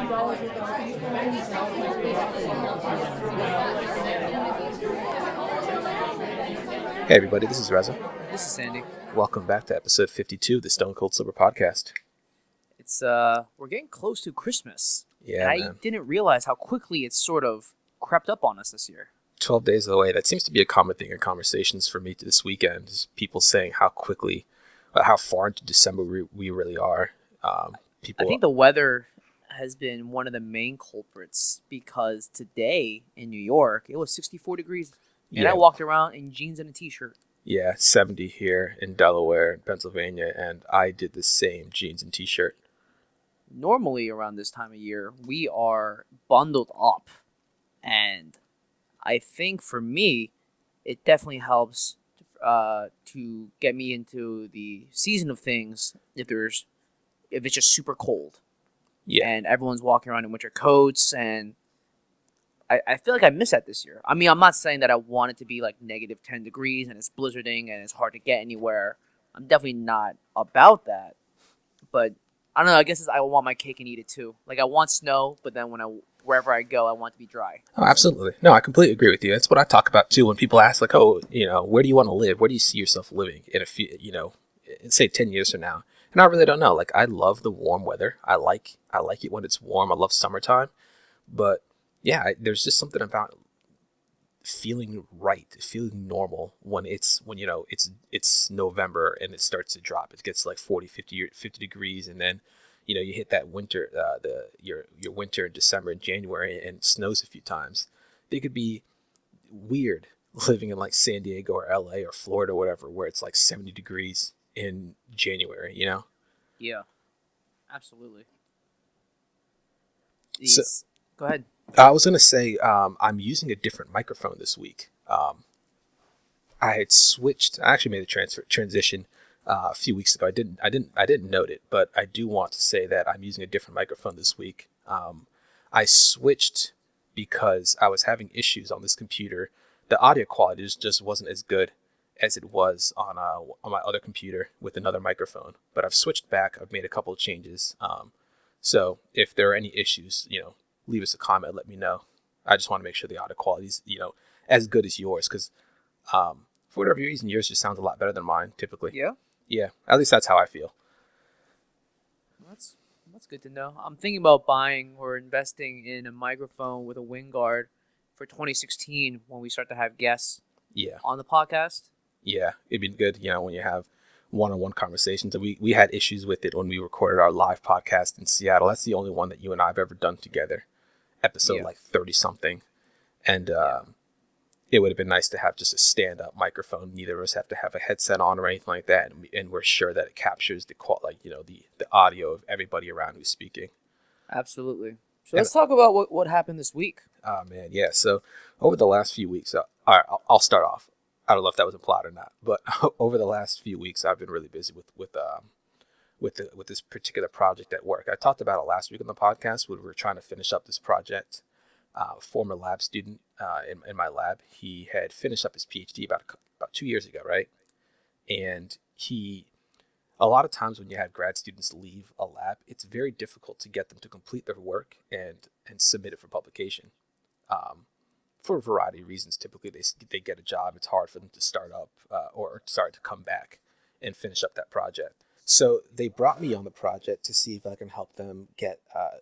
Hey everybody, this is Reza. This is Sandy. Welcome back to episode 52 of the Stone Cold Sober podcast. It's we're getting close to Christmas. Yeah, and I man. didn't realize how quickly it's sort of crept up on us this year. 12 days away. That seems to be a common thing in conversations for me this weekend. Is people saying how far into December we really are. I think the weather has been one of the main culprits because today in New York it was 64 degrees, and I walked around in jeans and a t-shirt. Yeah, 70 here in Delaware and Pennsylvania, and I did the same, jeans and t-shirt. Normally around this time of year we are bundled up, and I think for me it definitely helps to get me into the season of things if it's just super cold. Yeah. And everyone's walking around in winter coats, and I feel like I miss that this year. I mean, I'm not saying that I want it to be like negative 10 degrees and it's blizzarding and it's hard to get anywhere. I'm definitely not about that. But I don't know, I guess I want my cake and eat it too. Like, I want snow, but then wherever I go, I want it to be dry. Oh, absolutely. No, I completely agree with you. That's what I talk about too. When people ask, like, oh, where do you want to live? Where do you see yourself living in a few, in say 10 years from now? And I really don't know. Like, I love the warm weather. I like it when it's warm. I love summertime. But yeah, there's just something about feeling right, feeling normal when it's November and it starts to drop. It gets like 40, 50 degrees, and then you hit that winter, your winter in December and January, and it snows a few times. They could be weird living in like San Diego or LA or Florida or whatever, where it's like 70 degrees in January. Yeah, absolutely. So, Go ahead. I was gonna say I'm using a different microphone this week. I had switched. I actually made a transition a few weeks ago. I didn't note it, but I do want to say that I'm using a different microphone this week. I switched because I was having issues on this computer. The audio quality just wasn't as good as it was on my other computer with another microphone. But I've switched back. I've made a couple of changes. So if there are any issues, leave us a comment. Let me know. I just want to make sure the audio quality is, as good as yours, because for whatever reason, yours just sounds a lot better than mine typically. Yeah. Yeah. At least that's how I feel. That's good to know. I'm thinking about buying or investing in a microphone with a wind guard for 2016 when we start to have guests. Yeah. On the podcast. Yeah, it'd be good, when you have one-on-one conversations. And we had issues with it when we recorded our live podcast in Seattle. That's the only one that you and I have ever done together. Episode like 30 something. And it would have been nice to have just a stand-up microphone. Neither of us have to have a headset on or anything like that, and we're sure that it captures the audio of everybody around who's speaking. Absolutely. So let's talk about what happened this week. Oh man, yeah. So over the last few weeks, all right, I'll start off. I don't know if that was implied or not, but over the last few weeks, I've been really busy with this particular project at work. I talked about it last week on the podcast when we were trying to finish up this project. Former lab student in my lab, he had finished up his PhD about 2 years ago, right? And a lot of times when you have grad students leave a lab, it's very difficult to get them to complete their work and submit it for publication. For a variety of reasons. Typically, they get a job. It's hard for them to start up to come back and finish up that project. So they brought me on the project to see if I can help them get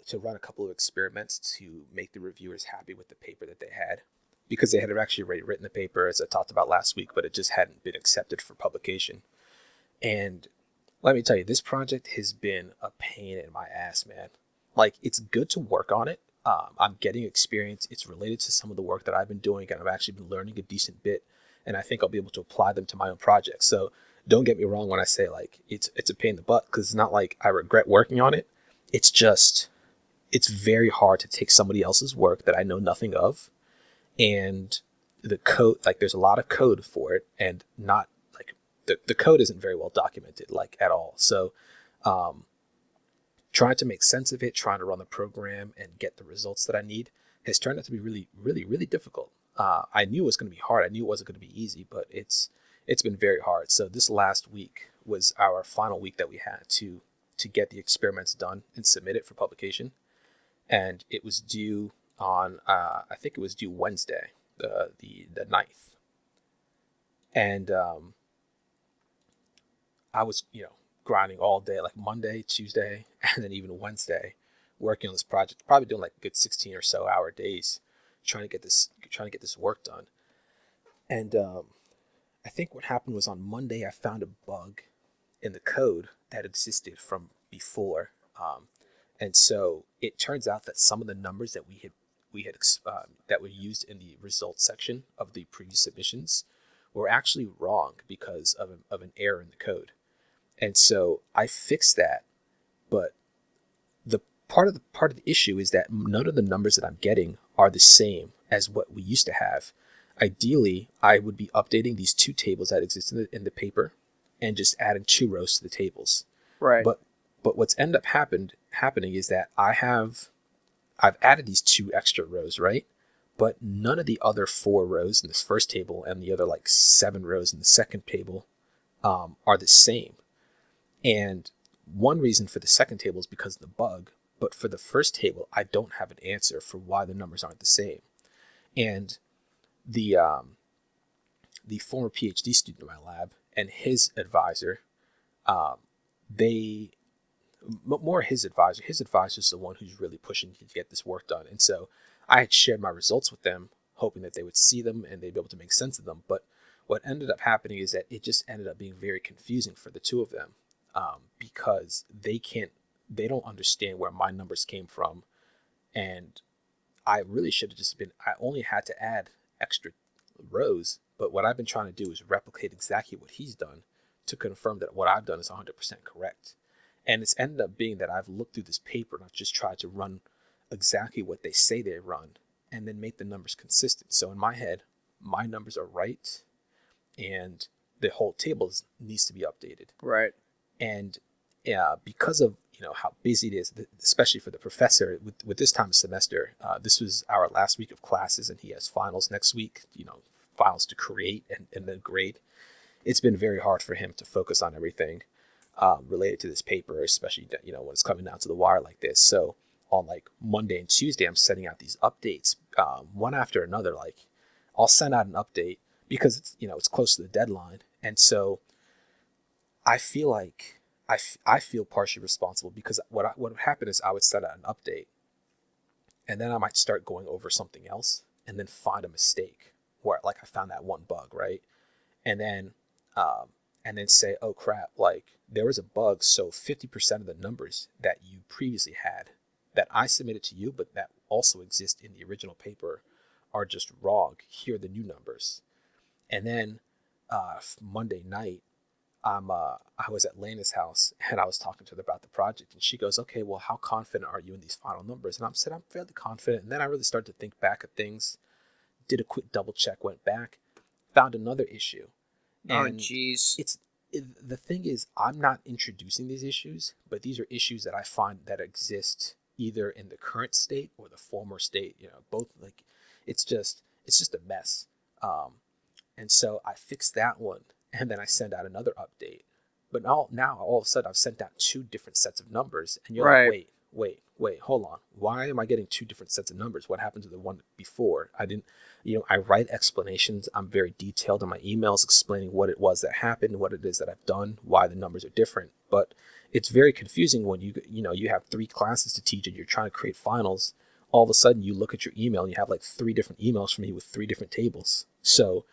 to run a couple of experiments to make the reviewers happy with the paper that they had, because they had actually already written the paper, as I talked about last week, but it just hadn't been accepted for publication. And let me tell you, this project has been a pain in my ass, man. Like, it's good to work on it. I'm getting experience. It's related to some of the work that I've been doing, and I've actually been learning a decent bit, and I think I'll be able to apply them to my own projects. So don't get me wrong when I say like it's a pain in the butt, because it's not like I regret working on it. It's just, it's very hard to take somebody else's work that I know nothing of, and the code, like there's a lot of code for it, and not like the code isn't very well documented, like at all. So trying to make sense of it, trying to run the program and get the results that I need has turned out to be really, really, really difficult. I knew it was going to be hard. I knew it wasn't going to be easy, but it's been very hard. So this last week was our final week that we had to get the experiments done and submit it for publication. and it was due on I think it was due Wednesday, the 9th. And I was, grinding all day, like Monday, Tuesday, and then even Wednesday, working on this project. Probably doing like a good 16 or so hour days, trying to get this work done. And I think what happened was on Monday I found a bug in the code that existed from before, and so it turns out that some of the numbers that we had that were used in the results section of the previous submissions were actually wrong because of an error in the code. And so I fixed that, but the part of the issue is that none of the numbers that I'm getting are the same as what we used to have. Ideally, I would be updating these two tables that exist in the paper and just adding two rows to the tables. Right. But what's ended up happening is that I've added these two extra rows, right? But none of the other four rows in this first table and the other like seven rows in the second table are the same. And one reason for the second table is because of the bug, but for the first table, I don't have an answer for why the numbers aren't the same. And the the former PhD student in my lab and his advisor, um, they more his advisor is the one who's really pushing to get this work done. And so I had shared my results with them, hoping that they would see them and they'd be able to make sense of them. But what ended up happening is that it just ended up being very confusing for the two of them, because they don't understand where my numbers came from. And I really should have just been, I only had to add extra rows, but what I've been trying to do is replicate exactly what he's done to confirm that what I've done is 100% correct. And it's ended up being that I've looked through this paper and I've just tried to run exactly what they say they run and then make the numbers consistent. So in my head, my numbers are right and the whole table needs to be updated. Right. And because of how busy it is, especially for the professor with this time of semester, this was our last week of classes and he has finals next week, finals to create and then grade. It's been very hard for him to focus on everything related to this paper, especially when it's coming down to the wire like this. So on like Monday and Tuesday, I'm sending out these updates one after another. Like I'll send out an update because it's close to the deadline, and so I feel like I feel partially responsible because what would happen is I would send out an update, and then I might start going over something else, and then find a mistake where like I found that one bug, right? And then um, and then say, oh crap, like there was a bug, so 50% of the numbers that you previously had that I submitted to you, but that also exist in the original paper, are just wrong. Here are the new numbers. And then Monday night, I was at Lena's house and I was talking to her about the project, and she goes, "Okay, well, how confident are you in these final numbers?" And I said, "I'm fairly confident." And then I really started to think back at things, did a quick double check, went back, found another issue, Oh, and jeez. the thing is, I'm not introducing these issues, but these are issues that I find that exist either in the current state or the former state. Both, like it's just a mess. Um, and so I fixed that one, and then I send out another update. But now all of a sudden I've sent out two different sets of numbers, and you're like, Right. wait, hold on. Why am I getting two different sets of numbers? What happened to the one before? I didn't, I write explanations. I'm very detailed in my emails explaining what it was that happened, what it is that I've done, why the numbers are different. But it's very confusing when you have three classes to teach and you're trying to create finals. All of a sudden you look at your email and you have like three different emails from me with three different tables. So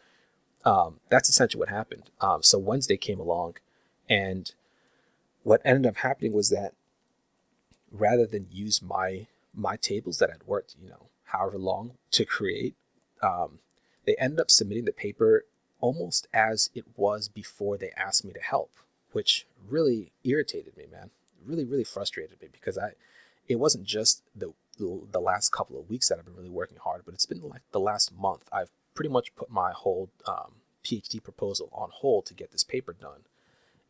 that's essentially what happened. So Wednesday came along, and what ended up happening was that rather than use my tables that I'd worked, however long to create, um, they ended up submitting the paper almost as it was before they asked me to help, which really irritated me, man. Really, really frustrated me because it wasn't just the last couple of weeks that I've been really working hard, but it's been like the last month. I've pretty much put my whole PhD proposal on hold to get this paper done,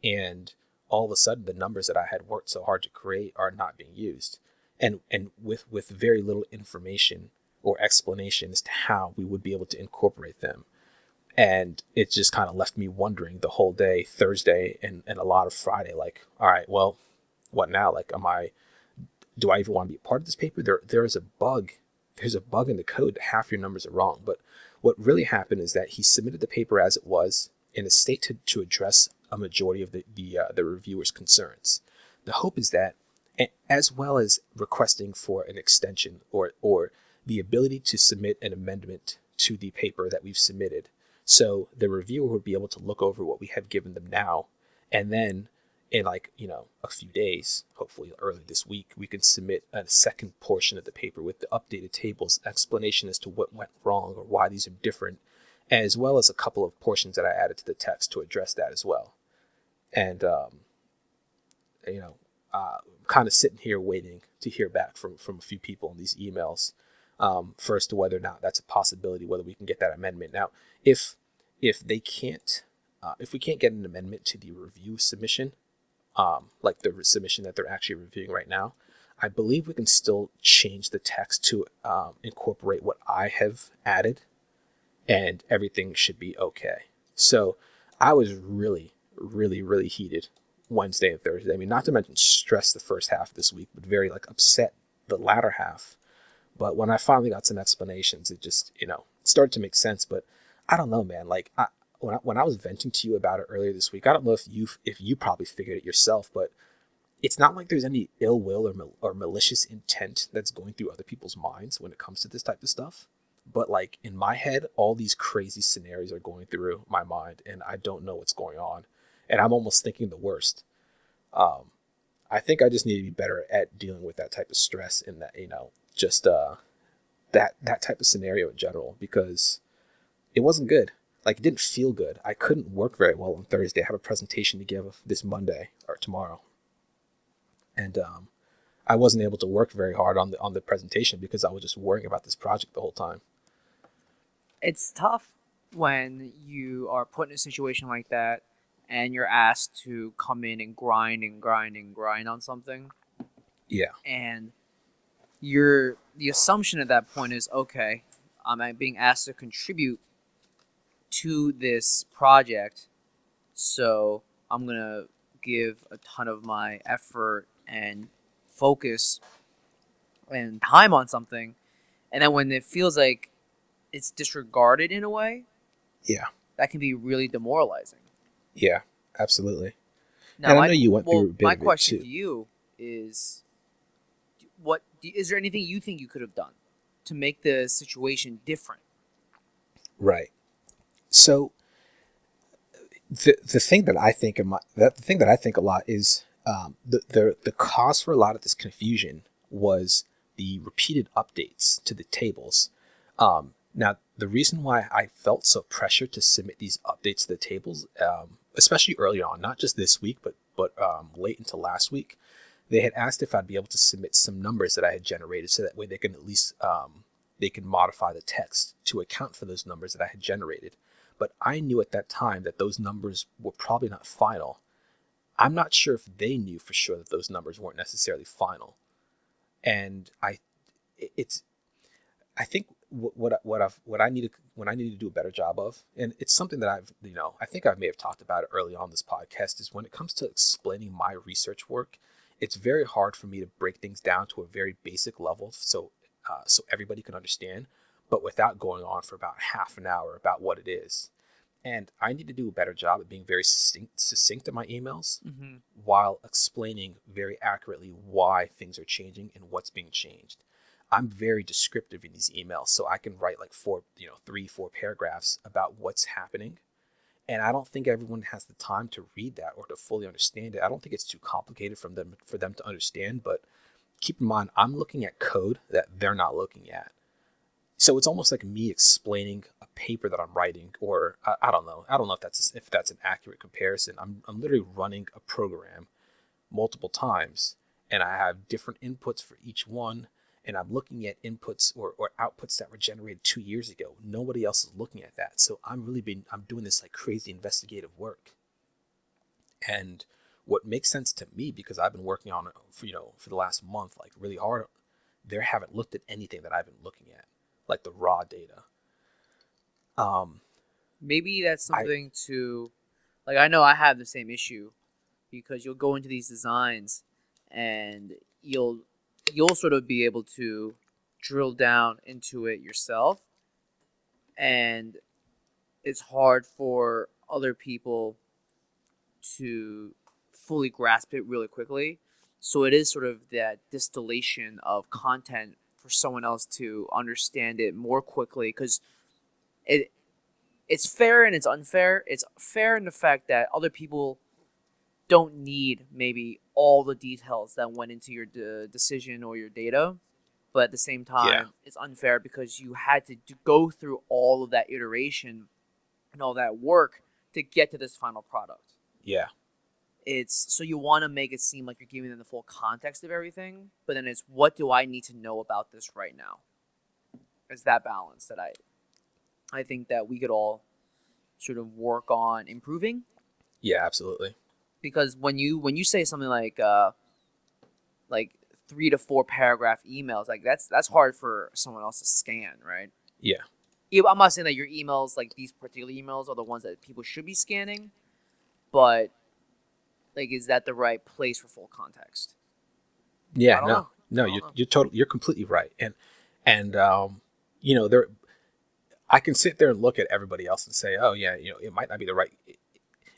and all of a sudden the numbers that I had worked so hard to create are not being used, and with very little information or explanation as to how we would be able to incorporate them. And it just kind of left me wondering the whole day, Thursday and a lot of Friday, like, all right, well, what now? Like, do I even want to be a part of this paper? There is a bug. There's a bug in the code that half your numbers are wrong. But what really happened is that he submitted the paper as it was in a state to address a majority of the reviewers' concerns. The hope is that, as well as requesting for an extension or the ability to submit an amendment to the paper that we've submitted, so the reviewer would be able to look over what we have given them now, and then in a few days, hopefully early this week, we can submit a second portion of the paper with the updated tables, explanation as to what went wrong or why these are different, as well as a couple of portions that I added to the text to address that as well. And you know, kind of sitting here waiting to hear back from a few people in these emails, first to whether or not that's a possibility, whether we can get that amendment. Now, if they can't, if we can't get an amendment to the review submission, like the submission that they're actually reviewing right now, I believe we can still change the text to incorporate what I have added, and everything should be okay. So I was really, really, really heated Wednesday and Thursday. I mean, not to mention stressed the first half of this week, but very upset the latter half. But when I finally got some explanations, it just, started to make sense. But I don't know, man. When I was venting to you about it earlier this week, I don't know if you probably figured it yourself, but it's not like there's any ill will or malicious intent that's going through other people's minds when it comes to this type of stuff. But in my head, all these crazy scenarios are going through my mind, and I don't know what's going on, and I'm almost thinking the worst. I think I just need to be better at dealing with that type of stress and that, just that type of scenario in general, because it wasn't good. It didn't feel good. I couldn't work very well on Thursday. I have a presentation to give this Monday or tomorrow, and I wasn't able to work very hard on the presentation because I was just worrying about this project the whole time. It's tough when you are put in a situation like that and you're asked to come in and grind and grind and grind on something. Yeah. And the assumption at that point is, okay, I'm being asked to contribute to this project, so I'm gonna give a ton of my effort and focus and time on something, and then when it feels like it's disregarded in a way, Yeah. that can be really demoralizing. Yeah. Absolutely. Now, And I know you went through a bit my of it question too. to you is, is there anything you think you could have done to make the situation different? Right. So the thing that I think the thing that I think a lot is the cause for a lot of this confusion was the repeated updates to the tables. Now, the reason why I felt so pressured to submit these updates to the tables, especially early on, not just this week, but late into last week, they had asked if I'd be able to submit some numbers that I had generated, so that way they can at least they can modify the text to account for those numbers that I had generated. But I knew at that time that those numbers were probably not final. I'm not sure if they knew for sure that those numbers weren't necessarily final. And it's I think what I need to do a better job of, and it's something that I think I may have talked about it early on this podcast, is when it comes to explaining my research work, it's very hard for me to break things down to a very basic level, so everybody can understand, but without going on for about half an hour about what it is. And I need to do a better job at being very succinct in my emails, Mm-hmm. while explaining very accurately why things are changing and what's being changed. I'm very descriptive in these emails, so I can write 3, 4 paragraphs about what's happening. And I don't think everyone has the time to read that or to fully understand it. I don't think it's too complicated for them to understand, but keep in mind, I'm looking at code that they're not looking at. So it's almost like me explaining a paper that I'm writing, or I don't know. I don't know if that's an accurate comparison. I'm literally running a program multiple times, and I have different inputs for each one, and I'm looking at inputs or outputs that were generated 2 years ago. Nobody else is looking at that. So I'm doing this crazy investigative work. And what makes sense to me, because I've been working on it for the last month, really hard, they haven't looked at anything that I've been looking at, like the raw data. Maybe that's I something to, I know I have the same issue because you'll go into these designs and you'll you'll sort of be able to drill down into it yourself, and it's hard for other people to fully grasp it really quickly. So it is sort of that distillation of content for someone else to understand it more quickly, because it it's fair and it's unfair. It's fair in the fact that other people don't need maybe all the details that went into your decision or your data, but at the same Yeah. time, it's unfair because you had to go through all of that iteration and all that work to get to this final product. Yeah. It's so you want to make it seem like you're giving them the full context of everything, but then it's what do I need to know about this right now? It's that balance that I think that we could all sort of work on improving, Yeah, absolutely. because when you say something like 3 to 4 paragraph emails, like that's hard for someone else to scan, right? Yeah. Yeah, I'm not saying that your emails, like these particular emails, are the ones that people should be scanning, but like, is that the right place for full context? I Yeah, don't no. know. No, I don't know. you're completely right. And you know, there I can sit there and look at everybody else and say, "Oh yeah, you know, it might not be the right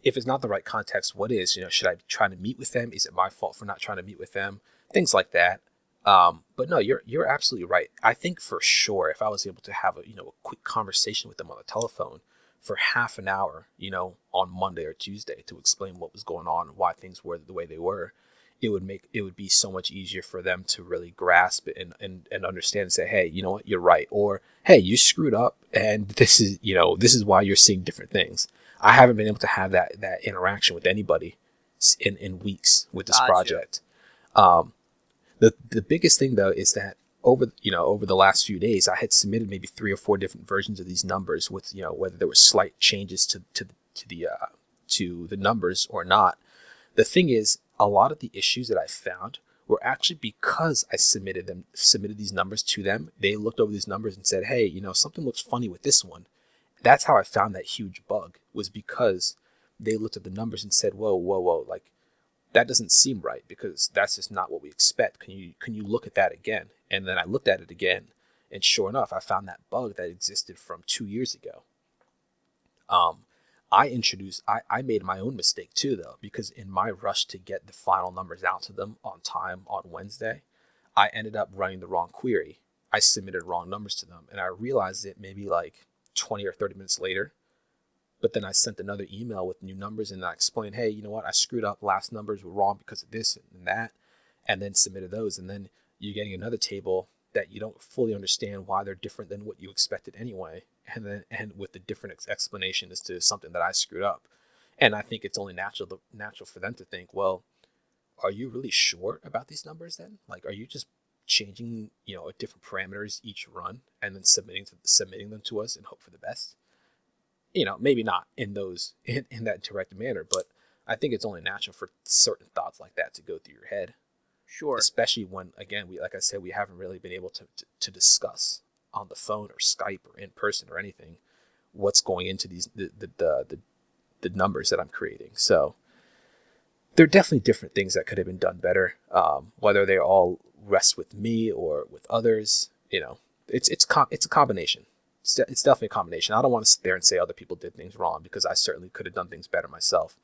if it's not the right context, what is? You know, should I be trying to meet with them? Is it my fault for not trying to meet with them? Things like that." But no, you're absolutely right. I think for sure, if I was able to have a quick conversation with them on the telephone for half an hour, on Monday or Tuesday to explain what was going on, why things were the way they were, it would be so much easier for them to really grasp it and understand and say, hey, you know what, you're right, or hey, you screwed up, and this is why you're seeing different things. I haven't been able to have that interaction with anybody in weeks with this Gotcha. project. Um, the biggest thing though is that over the last few days, I had submitted maybe 3 or 4 different versions of these numbers with whether there were slight changes to the numbers or not. The thing is, a lot of the issues that I found were actually because I submitted these numbers to them. They looked over these numbers and said, hey, something looks funny with this one. That's how I found that huge bug, was because they looked at the numbers and said, whoa, whoa, whoa, like that doesn't seem right, because that's just not what we expect. Can you look at that again? And then I looked at it again, and sure enough, I found that bug that existed from 2 years ago. Um, I made my own mistake too, though, because in my rush to get the final numbers out to them on time on Wednesday, I ended up running the wrong query. I submitted wrong numbers to them, and I realized it maybe like 20 or 30 minutes later. But then I sent another email with new numbers, and I explained, hey, you know what? I screwed up. Last numbers were wrong because of this and that, and then submitted those. And then you're getting another table that you don't fully understand why they're different than what you expected anyway. And with the different explanation as to something that I screwed up. And I think it's only natural for them to think, well, are you really sure about these numbers then? Like, are you just changing, different parameters each run and then submitting them to us and hope for the best? Maybe not in that direct manner, but I think it's only natural for certain thoughts like that to go through your head, Sure. especially when, again, like I said, we haven't really been able to discuss on the phone or Skype or in person or anything what's going into the numbers that I'm creating. So there are definitely different things that could have been done better, whether they all rest with me or with others. It's a combination. It's definitely a combination. I don't want to sit there and say other people did things wrong, because I certainly could have done things better myself.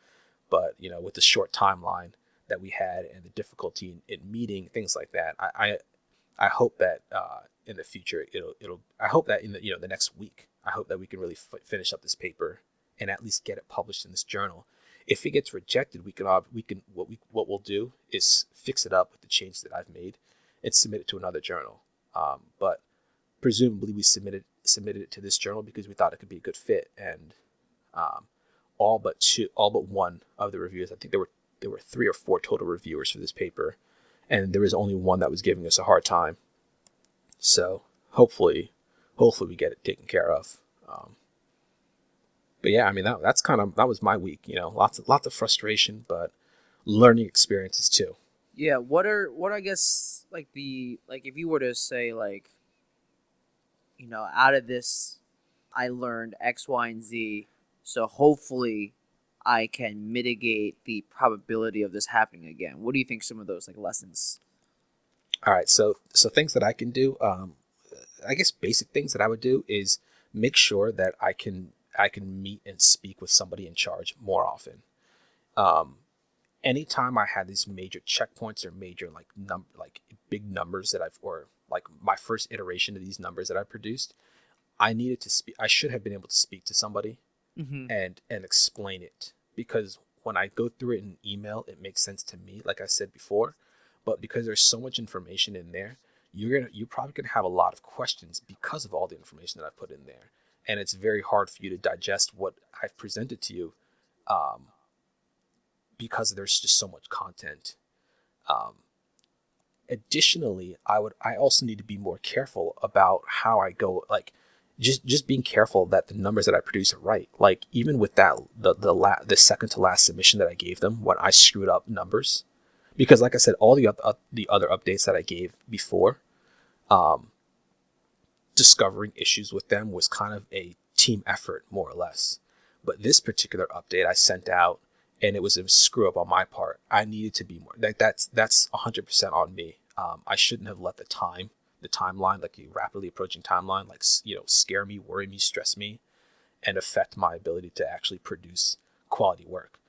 But with the short timeline that we had and the difficulty in meeting things like that, I hope that in the future I hope that in the next week, I hope that we can really finish up this paper and at least get it published in this journal. If it gets rejected, we can what we'll do is fix it up with the changes that I've made and submit it to another journal. But presumably we submitted it to this journal because we thought it could be a good fit, and um, all but one of the reviewers, I think there were 3 or 4 total reviewers for this paper, and there was only one that was giving us a hard time. So hopefully we get it taken care of. But yeah, I mean that was my week. Lots of frustration, but learning experiences too. Yeah. What I guess, like, if you were to say, like, out of this, I learned X, Y, and Z, so hopefully I can mitigate the probability of this happening again. What do you think some of those, like, lessons All right, so things that I can do, I guess basic things that I would do is make sure that I can meet and speak with somebody in charge more often. Um, Anytime I had these major checkpoints or major like big numbers that I've or like my first iteration of these numbers that I produced, I needed to speak. I should have been able to speak to somebody Hmm. and explain it, because when I go through it in email, it makes sense to me, like I said before. But because there's so much information in there, you're probably gonna have a lot of questions because of all the information that I've put in there, and it's very hard for you to digest what I've presented to you, um, because there's just so much content. Um, Additionally, I also need to be more careful about how I go, like just being careful that the numbers that I produce are right. Like even with that the second to last submission that I gave them when I screwed up numbers, because like I said, all the other updates that I gave before, um, discovering issues with them was kind of a team effort more or less. But this particular update I sent out, and it was a screw up on my part. I needed to be more that's 100% on me. I shouldn't have let the timeline, like the rapidly approaching timeline, like scare me, worry me, stress me, and affect my ability to actually produce quality work.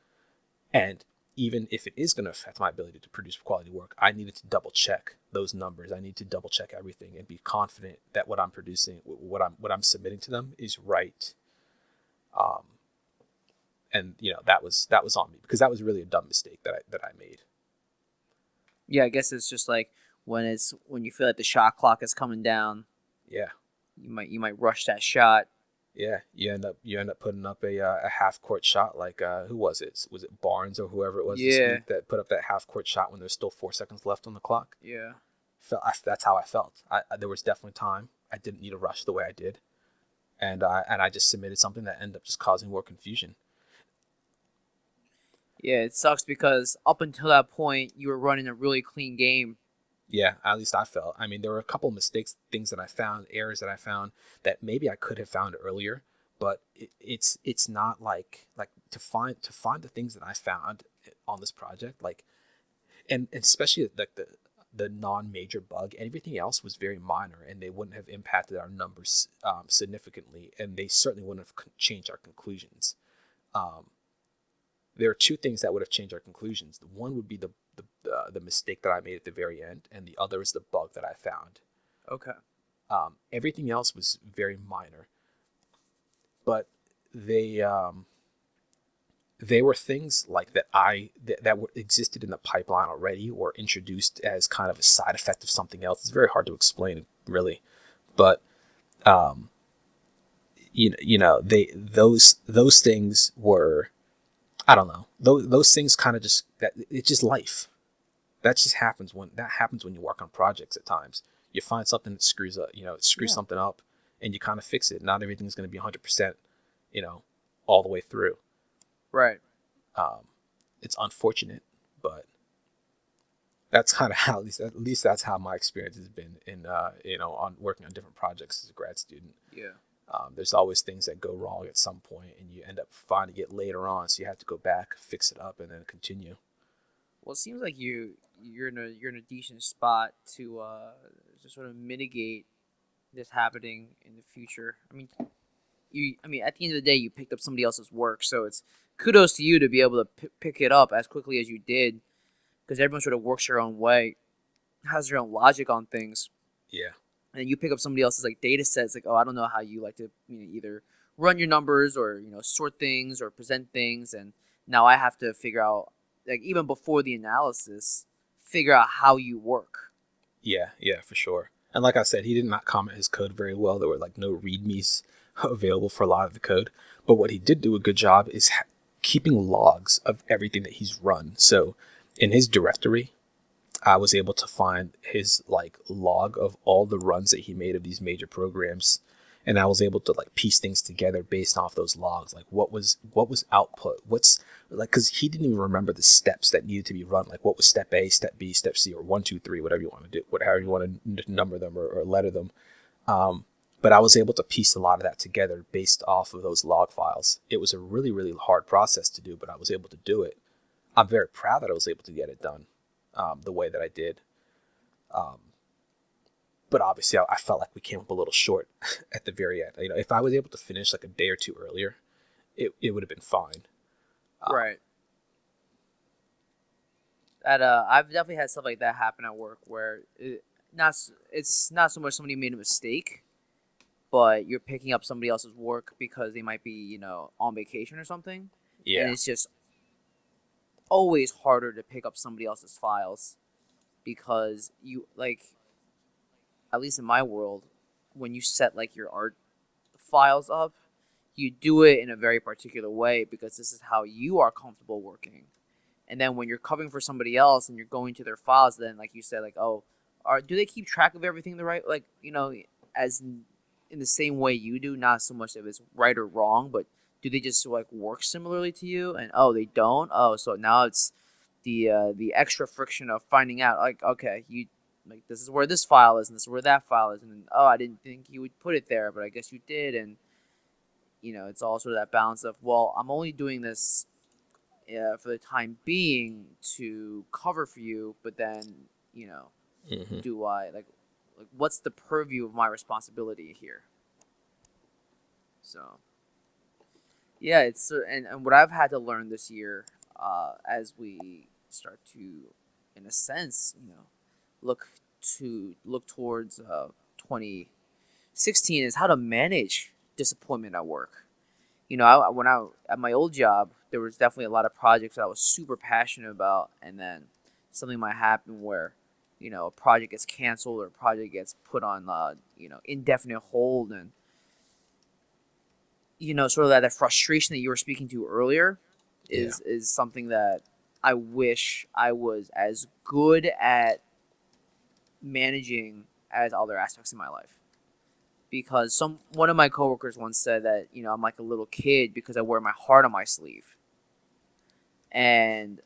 And even if it is going to affect my ability to produce quality work, I needed to double check those numbers. I need to double check everything and be confident that what I'm producing, what I'm submitting to them, is right. Um, and that was on me, because that was really a dumb mistake that I made. Yeah, I guess it's just like when you feel like the shot clock is coming down, Yeah, you might rush that shot. yeah. You end up putting up a half court shot, like who was it? Was it Barnes or whoever it was this Yeah, week that put up that half court shot when there's still 4 seconds left on the clock? yeah, That's how I felt. There was definitely time. I didn't need to rush the way I did, and I just submitted something that ended up just causing more confusion. yeah. It sucks because up until that point, you were running a really clean game. Yeah, at least I felt. I mean, there were a couple of mistakes, things that I found, errors that I found that maybe I could have found earlier, but it's not like to find the things that I found on this project, like, and especially like the non-major bug. Everything else was very minor, and they wouldn't have impacted our numbers significantly, and they certainly wouldn't have changed our conclusions. Um, there are two things that would have changed our conclusions. The one would be the mistake that I made at the very end, and the other is the bug that I found. Okay. Everything else was very minor, but they they were things like that were existed in the pipeline already, or introduced as kind of a side effect of something else. It's very hard to explain, really, but um, they those things were, I don't know, those things kind of just, that it's just life. That happens when you work on projects. At times you find something that screws Yeah. something up, and you kind of fix it. Not everything's going to be 100%, you know all the way through. Right. um, it's unfortunate, but that's kind of how, at least that's how my experience has been in on working on different projects as a grad student. Yeah. There's always things that go wrong at some point, and you end up finding it later on, so you have to go back, fix it up, and then continue. Well, it seems like you're in a decent spot to sort of mitigate this happening in the future. I mean, at the end of the day, you picked up somebody else's work, so it's kudos to you to be able to pick it up as quickly as you did, because everyone sort of works their own way, has their own logic on things, Yeah, and then you pick up somebody else's like data sets. Like, oh, I don't know how you like to either run your numbers or sort things or present things, and now I have to figure out, like, even before the analysis, figure out how you work. yeah, yeah, for sure. And like I said, he did not comment his code very well. There were like no readmes available for a lot of the code. But what he did do a good job is keeping logs of everything that he's run. So in his directory, I was able to find his like log of all the runs that he made of these major programs, and I was able to like piece things together based off those logs, like what was output, what's like, because he didn't even remember the steps that needed to be run, like what was step A, step B, step C, or 1, 2, 3, whatever you want to do, whatever you want to number them, or letter them. Um, but I was able to piece a lot of that together based off of those log files. It was a really, really hard process to do, but I was able to do it. I'm very proud that I was able to get it done the way that I did. Um, but obviously, I felt like we came up a little short at the very end. If I was able to finish like a day or two earlier, it would have been fine. Um, Right. That I've definitely had stuff like that happen at work where it's not so much somebody made a mistake, but you're picking up somebody else's work because they might be on vacation or something, and yeah. it's just always harder to pick up somebody else's files because you like, at least in my world, when you set like your art files up, you do it in a very particular way because this is how you are comfortable working. And then when you're covering for somebody else and you're going to their files, then like you said, like, oh, do they keep track of everything the right, like, as in the same way you do? Not so much if it's right or wrong, but do they just like work similarly to you? And oh, they don't. Oh, so now it's the extra friction of finding out, like, okay, you like, this is where this file is and this is where that file is, and then, oh, I didn't think you would put it there, but I guess you did. And it's all sort of that balance of, well, I'm only doing this for the time being to cover for you, but then you know Hmm. do I like what's the purview of my responsibility here? So yeah, it's and what I've had to learn this year, as we start to, in a sense, look look towards 2016, is how to manage disappointment at work. When I at my old job, there was definitely a lot of projects that I was super passionate about, and then something might happen where, a project gets canceled or a project gets put on, indefinite hold, and sort of that frustration that you were speaking to earlier Yeah. is something that I wish I was as good at managing as other aspects of my life. Because one of my coworkers once said that I'm like a little kid because I wear my heart on my sleeve, and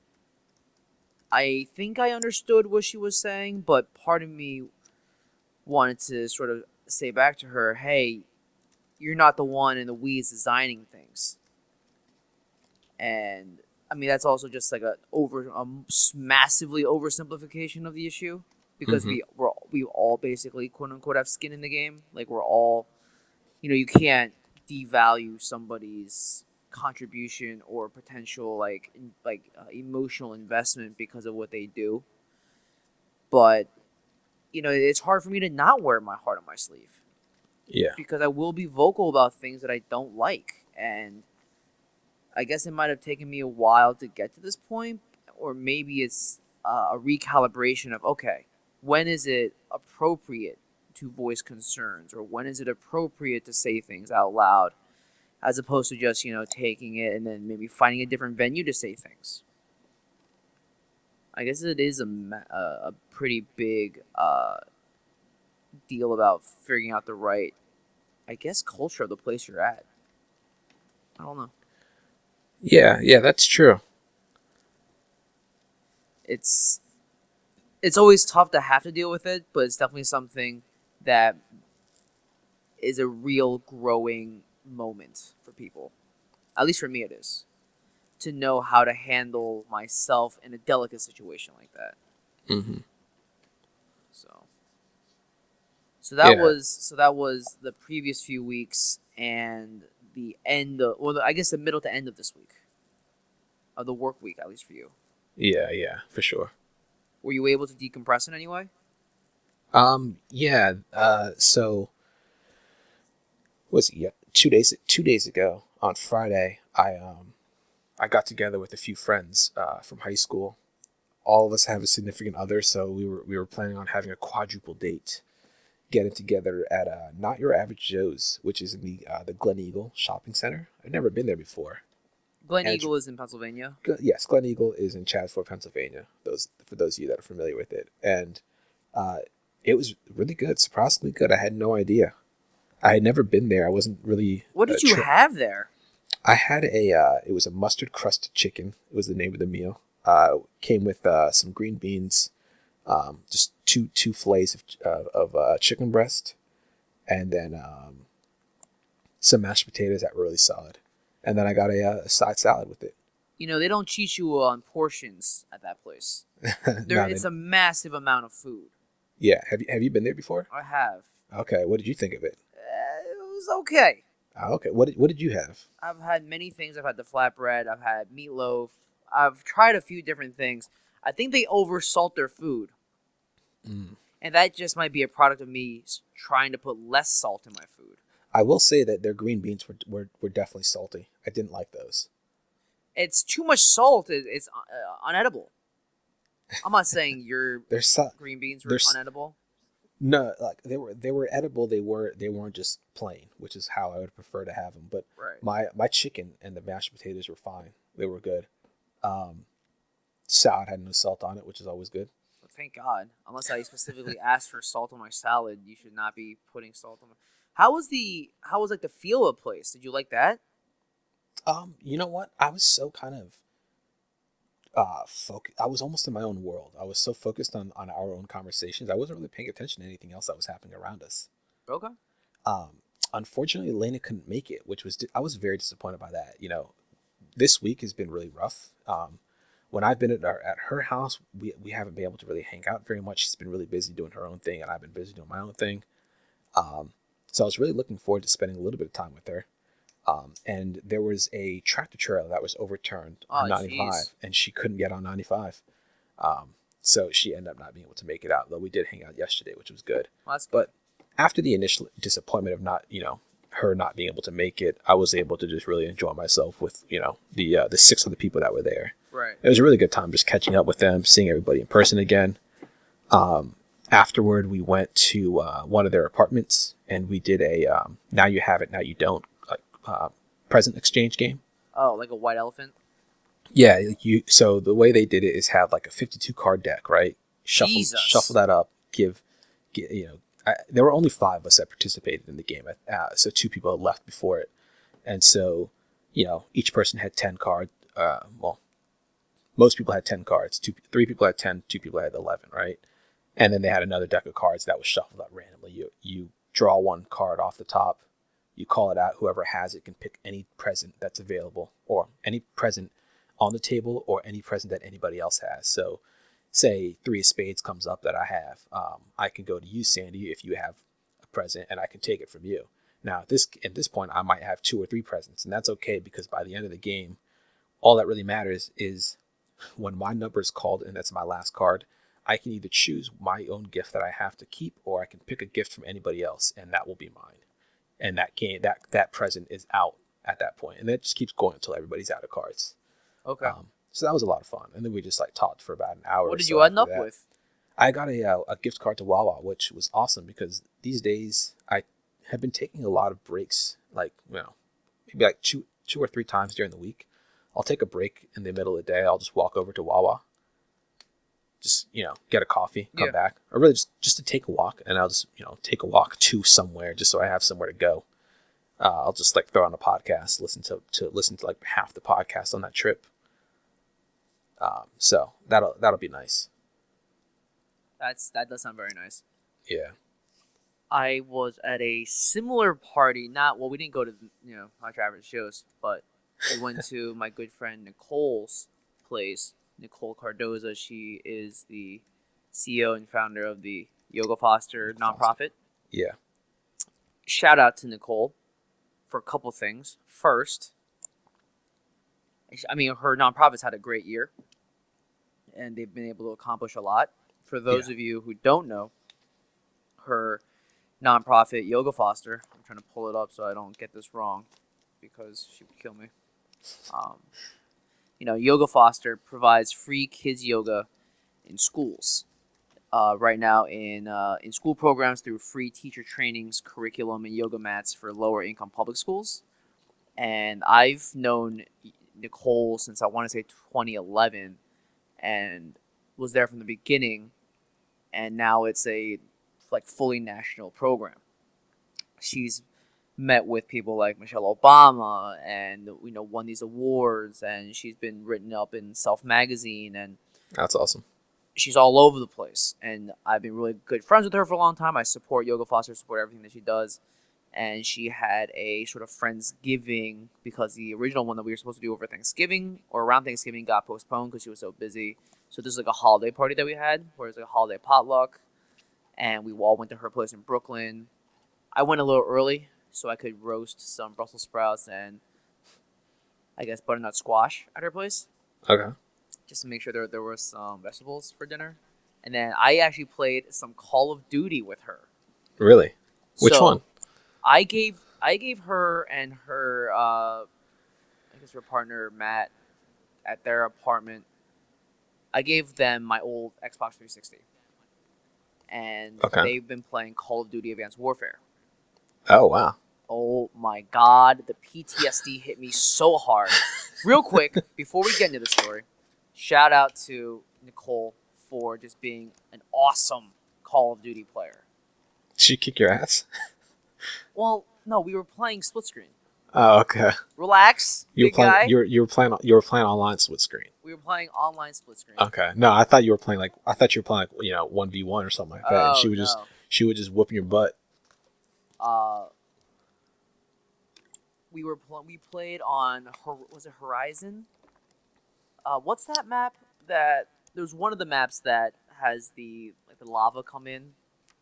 I think I understood what she was saying, but part of me wanted to sort of say back to her, "Hey, you're not the one in the weeds designing things." And I mean that's also just like a massively oversimplification of the issue, because Hmm. we all basically, quote unquote, have skin in the game. Like, we're all, you can't devalue somebody's contribution or potential, emotional investment because of what they do. But it's hard for me to not wear my heart on my sleeve Yeah. because I will be vocal about things that I don't like. And I guess it might have taken me a while to get to this point, or maybe it's a recalibration of, okay, when is it appropriate to voice concerns, or when is it appropriate to say things out loud, as opposed to just taking it and then maybe finding a different venue to say things. I guess it is a pretty big deal about figuring out the right, I guess, culture of the place you're at. I don't know. Yeah. Yeah. That's true. It's it's always tough to have to deal with it, but it's definitely something that is a real growing moment for people. At least for me, it is, to know how to handle myself in a delicate situation like that. Hmm. So Yeah. so that was the previous few weeks and the end of, well, I guess the middle to end of this week, of the work week, at least for you. Yeah. Yeah. For sure. Were you able to decompress in any way? Yeah. So was it, yeah, 2 days ago on Friday, I got together with a few friends from high school. All of us have a significant other, so we were planning on having a quadruple date, getting together at Not Your Average Joe's, which is in the Glen Eagle Shopping Center. I've never been there before, Glen and it's, Eagle is in Pennsylvania. yes, Glen Eagle is in Chatsworth, Pennsylvania. Those for those of you that are familiar with it, and uh, it was really good, surprisingly good. I had no idea. I had never been there. I wasn't really What did you have there? I had it was a mustard crusted chicken. It was the name of the meal. Came with some green beans, just two fillets of chicken breast, and then some mashed potatoes that were really solid. And then I got a side salad with it. They don't cheat you on portions at that place. There, Now it's then, a massive amount of food. Yeah. Have you been there before? I have. Okay. What did you think of it? It was okay. Okay. What did you have? I've had many things. I've had the flatbread. I've had meatloaf. I've tried a few different things. I think they oversalt their food, Mm. and that just might be a product of me trying to put less salt in my food. I will say that their green beans were definitely salty. I didn't like those. It's too much salt. It's unedible. I'm not saying your They're so, green beans they're were unedible. no, like they were edible. They weren't just plain, which is how I would prefer to have them. But Right. my chicken and the mashed potatoes were fine. They were good. Um, Salad had no salt on it, which is always good. Well, thank God. Unless I specifically asked for salt on my salad, you should not be putting salt on my. How was like the feel of the place? Did you like that? You know what? I was so kind of I was almost in my own world. I was so focused on our own conversations. I wasn't really paying attention to anything else that was happening around us. Okay. Um, Unfortunately, Elena couldn't make it, which was I was very disappointed by that. This week has been really rough. When I've been at her house, we haven't been able to really hang out very much. She's been really busy doing her own thing, and I've been busy doing my own thing. Um, so I was really looking forward to spending a little bit of time with her. And there was a tractor trailer that was overturned on Oh, 95, jeez. and she couldn't get on 95. So she ended up not being able to make it out, though we did hang out yesterday, which was good. Well, that's good. But after the initial disappointment of not, her not being able to make it, I was able to just really enjoy myself with, the six other people that were there. Right. It was a really good time just catching up with them, seeing everybody in person again. Afterward, we went to one of their apartments, and we did a now you have it, now you don't, like present exchange game. Oh, like a white elephant. Yeah, So the way they did it is have like a 52 card deck, right? Shuffle Jesus. that up. There were only five of us that participated in the game, so two people had left before it, and so each person had 10 cards. Well, most people had 10 cards. Three people had 10. Two people had 11, right? And then they had another deck of cards that was shuffled up randomly. You draw one card off the top, you call it out. Whoever has it can pick any present that's available, or any present on the table, or any present that anybody else has. So, say three of spades comes up that I have, I can go to you, Sandy, if you have a present, and I can take it from you. Now, at this point, I might have two or three presents, and that's okay because by the end of the game, all that really matters is when my number is called and that's my last card, I can either choose my own gift that I have to keep, or I can pick a gift from anybody else, and that will be mine. And that present is out at that point, and that just keeps going until everybody's out of cards. Okay. So that was a lot of fun, and then we just like talked for about an hour What or did so you end after up that. with? I got a gift card to Wawa, which was awesome because these days I have been taking a lot of breaks, like maybe like two or three times during the week. I'll take a break in the middle of the day. I'll just walk over to Wawa, just get a coffee, come Yeah. back, or really just to take a walk, and I'll just take a walk to somewhere just so I have somewhere to go. I'll just like throw on a podcast, listen to like half the podcast on that trip. So that'll be nice. That does sound very nice. Yeah. I was at a similar party. Not well. We didn't go to my Travis shows, but we went to my good friend Nicole's place. Nicole Cardoza. She is the CEO and founder of the Yoga Foster nonprofit. Yeah. Shout out to Nicole for a couple things. First, I mean, her nonprofit's had a great year, and they've been able to accomplish a lot. For those of you who don't know, her nonprofit, Yoga Foster, I'm trying to pull it up so I don't get this wrong because she would kill me. Yoga Foster provides free kids yoga in schools. Right now in school programs through free teacher trainings, curriculum, and yoga mats for lower income public schools. And I've known Nicole since I want to say 2011 and was there from the beginning. And now it's a fully national program. She's met with people like Michelle Obama and won these awards, and she's been written up in Self magazine, and That's awesome. she's all over the place. And I've been really good friends with her for a long time. I support Yoga Foster, support everything that she does. And she had a sort of Friendsgiving because the original one that we were supposed to do over Thanksgiving or around Thanksgiving got postponed because she was so busy. So this is like a holiday party that we had, where it's like a holiday potluck. and we all went to her place in Brooklyn. I went a little early so I could roast some Brussels sprouts and I guess butternut squash at her place, Okay. just to make sure there were some vegetables for dinner. And then I actually played some Call of Duty with her. Really? Which one? So I gave her and her I guess her partner Matt at their apartment. I gave them my old Xbox 360, and Okay. they've been playing Call of Duty Advanced Warfare. Oh wow. Oh my god, the PTSD hit me so hard. Real quick, before we get into the story, shout out to Nicole for just being an awesome Call of Duty player. Did she kick your ass? Well, no, we were playing split screen. Oh, okay. Relax, You were big playing. guy. You were playing online split screen. We were playing online split screen. Okay. No, I thought you were playing like I thought you were playing like 1v1 or something like that. And Oh no. she would just whoop your butt. Uh, we played on was it Horizon? What's that map? That there's one of the maps that has the lava come in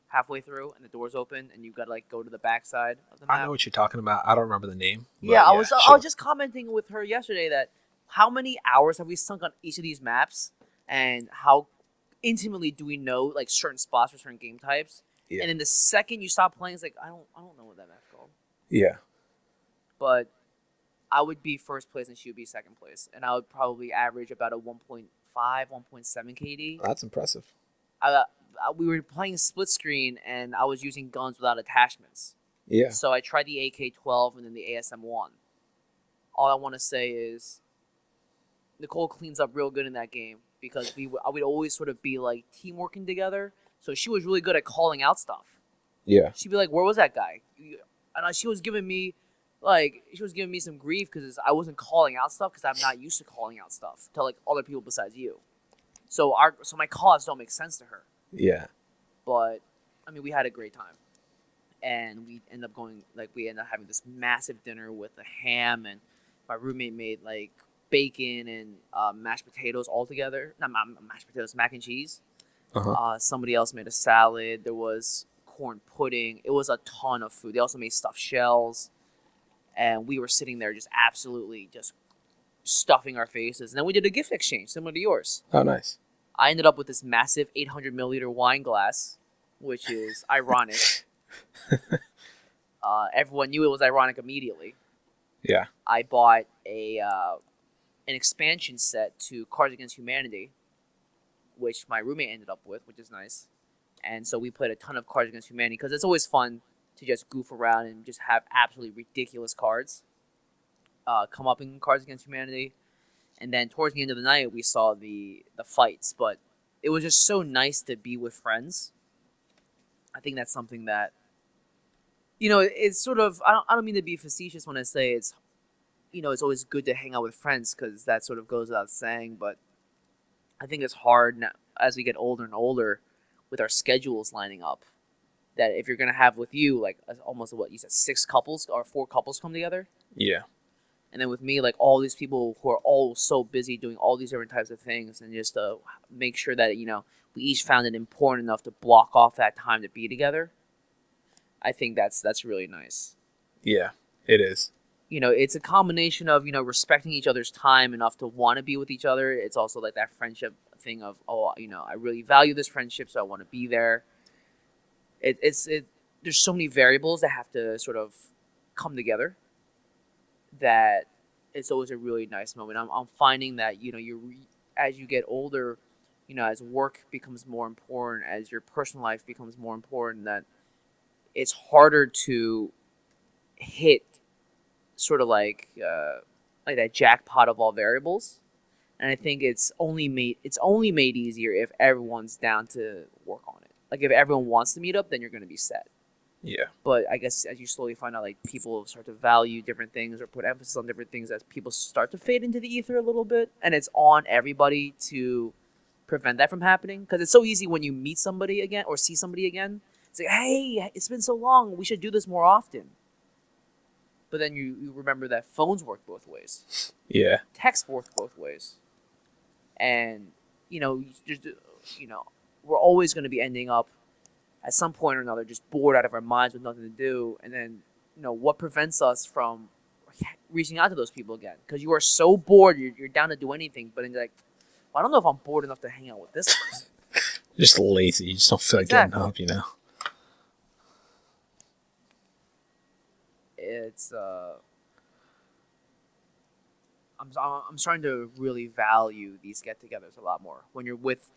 halfway through and the doors open and you gotta like go to the backside of the map. I know what you're talking about. I don't remember the name. Yeah, But I was just commenting with her yesterday that how many hours have we sunk on each of these maps and how intimately do we know like certain spots for certain game types? Yeah. And then the second you stop playing, it's like I don't know what that map's called. Yeah. But I would be first place and she would be second place, and I would probably average about a 1.5, 1.7 KD. That's impressive. We were playing split screen, and I was using guns without attachments. Yeah. So I tried the AK-12 and then the ASM-1. All I want to say is Nicole cleans up real good in that game because I would always sort of be like team working together. So she was really good at calling out stuff. Yeah. She'd be like, "Where was that guy?" And she was giving me some grief because I wasn't calling out stuff because I'm not used to calling out stuff to like other people besides you. So my calls don't make sense to her. Yeah. But I mean, we had a great time, and we end up having this massive dinner with a ham, and my roommate made like bacon and mashed potatoes all together. Not mashed potatoes, mac and cheese. Uh-huh. Somebody else made a salad. There was corn pudding. It was a ton of food. They also made stuffed shells. And we were sitting there just absolutely just stuffing our faces. And then we did a gift exchange, similar to yours. Oh, nice. I ended up with this massive 800 milliliter wine glass, which is ironic. Everyone knew it was ironic immediately. Yeah. I bought an expansion set to Cards Against Humanity, which my roommate ended up with, which is nice. And so we played a ton of Cards Against Humanity because it's always fun to just goof around and just have absolutely ridiculous cards come up in Cards Against Humanity. And then towards the end of the night, we saw the fights. But it was just so nice to be with friends. I think that's something that, it's sort of, I don't mean to be facetious when I say it's always good to hang out with friends because that sort of goes without saying. But I think it's hard now, as we get older and older with our schedules lining up. That if you're gonna have with you like almost what you said 6 couples or 4 couples come together, Yeah. and then with me like all these people who are all so busy doing all these different types of things, and just to make sure that we each found it important enough to block off that time to be together. I think that's really nice. Yeah. It is. It's a combination of respecting each other's time enough to want to be with each other. It's also like that friendship thing of I really value this friendship, so I want to be there. There's so many variables that have to sort of come together that it's always a really nice moment. I'm finding that as you get older, as work becomes more important, as your personal life becomes more important, that it's harder to hit sort of like that jackpot of all variables. And I think it's only made easier if everyone's down to work on it. Like if everyone wants to meet up, then you're going to be set. Yeah. But I guess as you slowly find out, like people start to value different things or put emphasis on different things, as people start to fade into the ether a little bit, and it's on everybody to prevent that from happening. Because it's so easy when you meet somebody again or see somebody again. It's like, hey, it's been so long. We should do this more often. But then you remember that phones work both ways. Yeah. Text work both ways. And, we're always going to be ending up at some point or another just bored out of our minds with nothing to do, and then what prevents us from reaching out to those people again? Because you are so bored, you're down to do anything, but then you're like, well, I don't know if I'm bored enough to hang out with this person. You're just lazy. You just don't feel like getting Exactly. up, you know. It's I'm starting to really value these get-togethers a lot more when you're with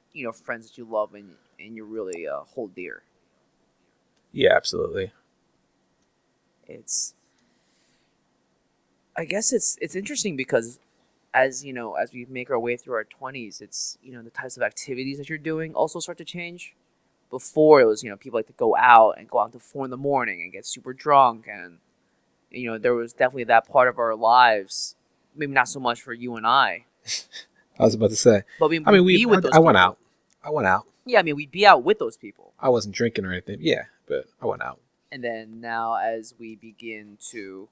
friends that you love and you really hold dear. Yeah, absolutely. It's I guess it's interesting because as we make our way through our 20s, it's the types of activities that you're doing also start to change. Before it was people like to go out until 4 in the morning and get super drunk, and there was definitely that part of our lives. Maybe not so much for you and I, I was about to say. but I mean, we'd be with those I went people. out. I went out. Yeah, I mean we'd be out with those people, I wasn't drinking or anything. Yeah, but I went out. and then now as we begin to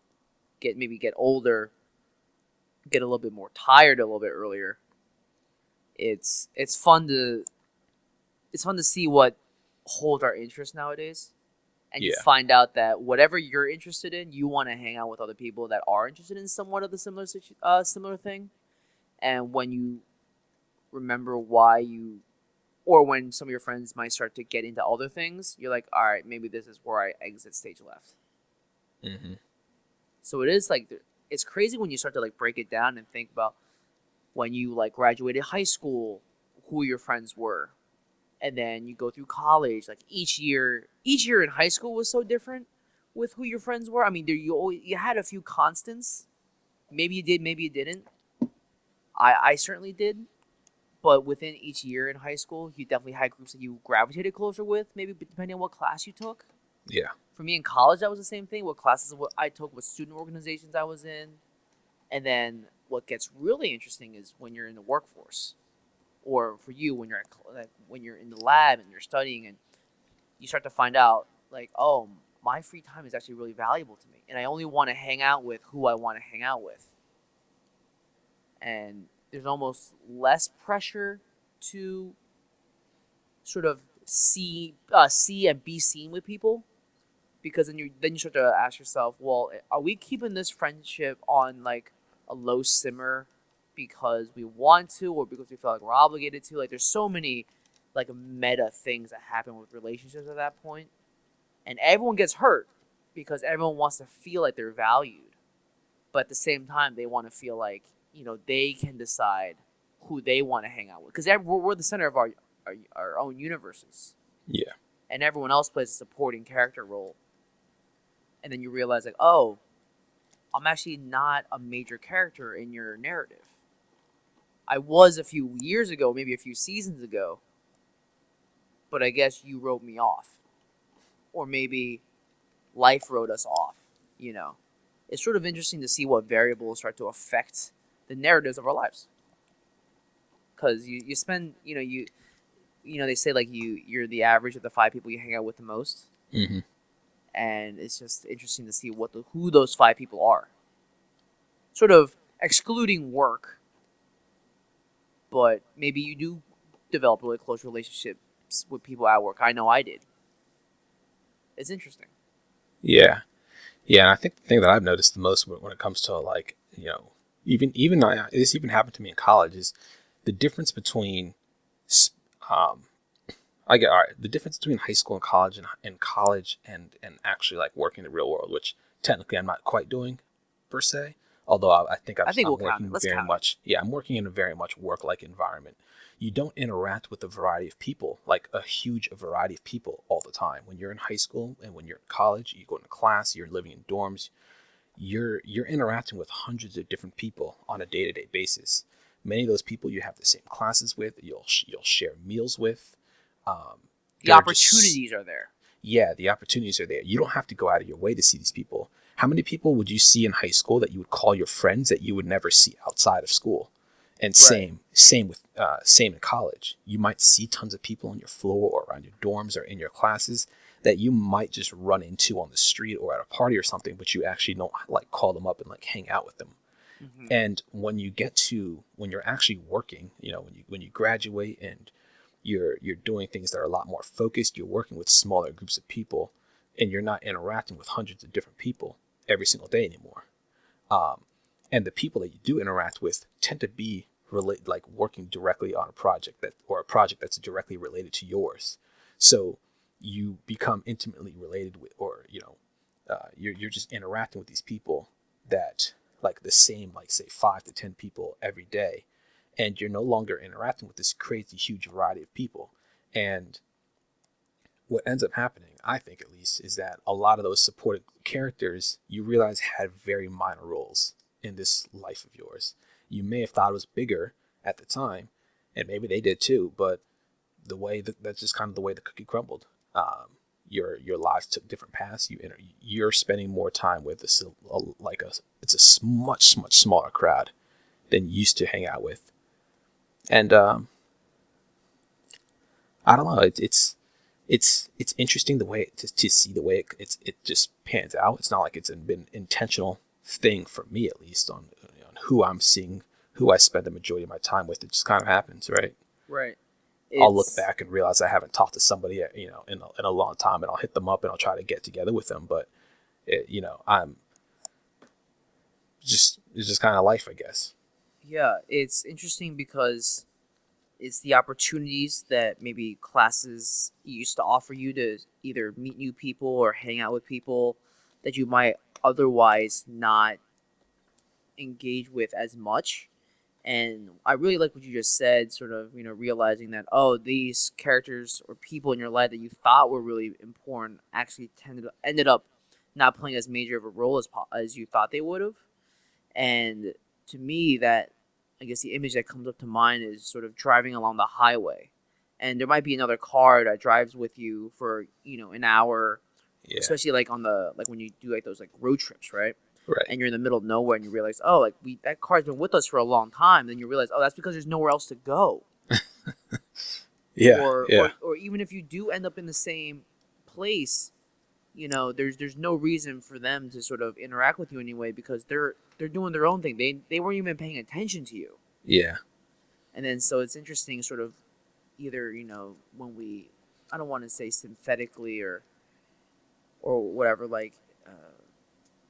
get older, get a little bit more tired a little bit earlier. It's fun to see what holds our interest nowadays, and you Yeah. find out that whatever you're interested in, you want to hang out with other people that are interested in somewhat of the similar thing. And when you remember why you, or when some of your friends might start to get into other things, you're like, all right, maybe this is where I exit stage left. Hmm. So it is like it's crazy when you start to like break it down and think about when you like graduated high school, who your friends were, and then you go through college. Like each year in high school was so different with who your friends were. I mean, you had a few constants. Maybe you did, maybe you didn't. I certainly did. But within each year in high school, you definitely had groups that you gravitated closer with. Maybe depending on what class you took. Yeah. For me in college, that was the same thing. What classes what I took, what student organizations I was in, and then what gets really interesting is when you're in the workforce, or for you when when you're in the lab and you're studying, and you start to find out like, oh, my free time is actually really valuable to me, and I only want to hang out with who I want to hang out with, and there's almost less pressure to sort of see and be seen with people, because then you start to ask yourself, well, are we keeping this friendship on like a low simmer because we want to, or because we feel like we're obligated to? Like, there's so many like meta things that happen with relationships at that point, and everyone gets hurt because everyone wants to feel like they're valued, but at the same time, they want to feel like they can decide who they want to hang out with, because we're the center of our own universes, Yeah. and everyone else plays a supporting character role. And then you realize like, oh, I'm actually not a major character in your narrative. I was a few years ago, maybe a few seasons ago, but I guess you wrote me off, or maybe life wrote us off. It's sort of interesting to see what variables start to affect the narratives of our lives, because you spend they say like you're the average of the 5 people you hang out with the most, Hmm. and it's just interesting to see who those 5 people are. Sort of excluding work, but maybe you do develop really close relationships with people at work. I know I did. It's interesting. Yeah. Yeah. And I think the thing that I've noticed the most when it comes to like, this even happened to me in college is the difference between, um, I get all right. The difference between high school and college and actually like working in the real world, which technically I'm not quite doing per se. Although I think I think I'm we'll count it. working Let's very count it. much. Yeah, I'm working in a very much work like environment. You don't interact with a variety of people, like a huge variety of people all the time. When you're in high school and when you're in college, you go into class, you're living in dorms, you're interacting with hundreds of different people on a day-to-day basis. Many of those people you have the same classes with, you'll share meals with. Um, The they're just opportunities are there. Yeah, the opportunities are there. You don't have to go out of your way to see these people. How many people would you see in high school that you would call your friends that you would never see outside of school? And Right. same in college. You might see tons of people on your floor or around your dorms or in your classes that you might just run into on the street or at a party or something, but you actually don't like call them up and like hang out with them. Hmm. And when you're actually working, when you graduate and you're doing things that are a lot more focused. You're working with smaller groups of people, and you're not interacting with hundreds of different people every single day anymore. Um, and the people that you do interact with tend to be like working directly on a project or a project that's directly related to yours. So you become intimately related with, or you're just interacting with these people that like the same, like say 5 to 10 people every day, and you're no longer interacting with this crazy huge variety of people. And what ends up happening, I think at least, is that a lot of those supporting characters you realize had very minor roles in this life of yours. You may have thought it was bigger at the time, and maybe they did too, but that's just kind of the way the cookie crumbled. Your lives took different paths. You're spending more time with it's a much smaller crowd than you used to hang out with, and I don't know. It's interesting the way to see the way it just pans out. It's not like it's been intentional thing for me, at least on who I'm seeing, who I spend the majority of my time with. It just kind of happens, right? Right. I'll look It's back and realize I haven't talked to somebody, in a long time, and I'll hit them up and I'll try to get together with them. But I'm it's just kind of life, I guess. yeah, it's interesting because it's the opportunities that maybe classes used to offer you to either meet new people or hang out with people that you might otherwise not engage with as much. And I really like what you just said, sort of, realizing that, oh, these characters or people in your life that you thought were really important actually ended up not playing as major of a role as you thought they would have. And to me, that, I guess the image that comes up to mind is sort of driving along the highway. And there might be another car that drives with you for, an hour, Yeah. especially like like when you do like those like road trips, right? Right. And you're in the middle of nowhere and you realize, oh, like that car's been with us for a long time. Then you realize, oh, that's because there's nowhere else to go. Yeah. Or Yeah. or or even if you do end up in the same place, there's no reason for them to sort of interact with you anyway because they're doing their own thing. They weren't even paying attention to you. Yeah. And then so it's interesting, sort of either when I don't want to say synthetically or whatever, like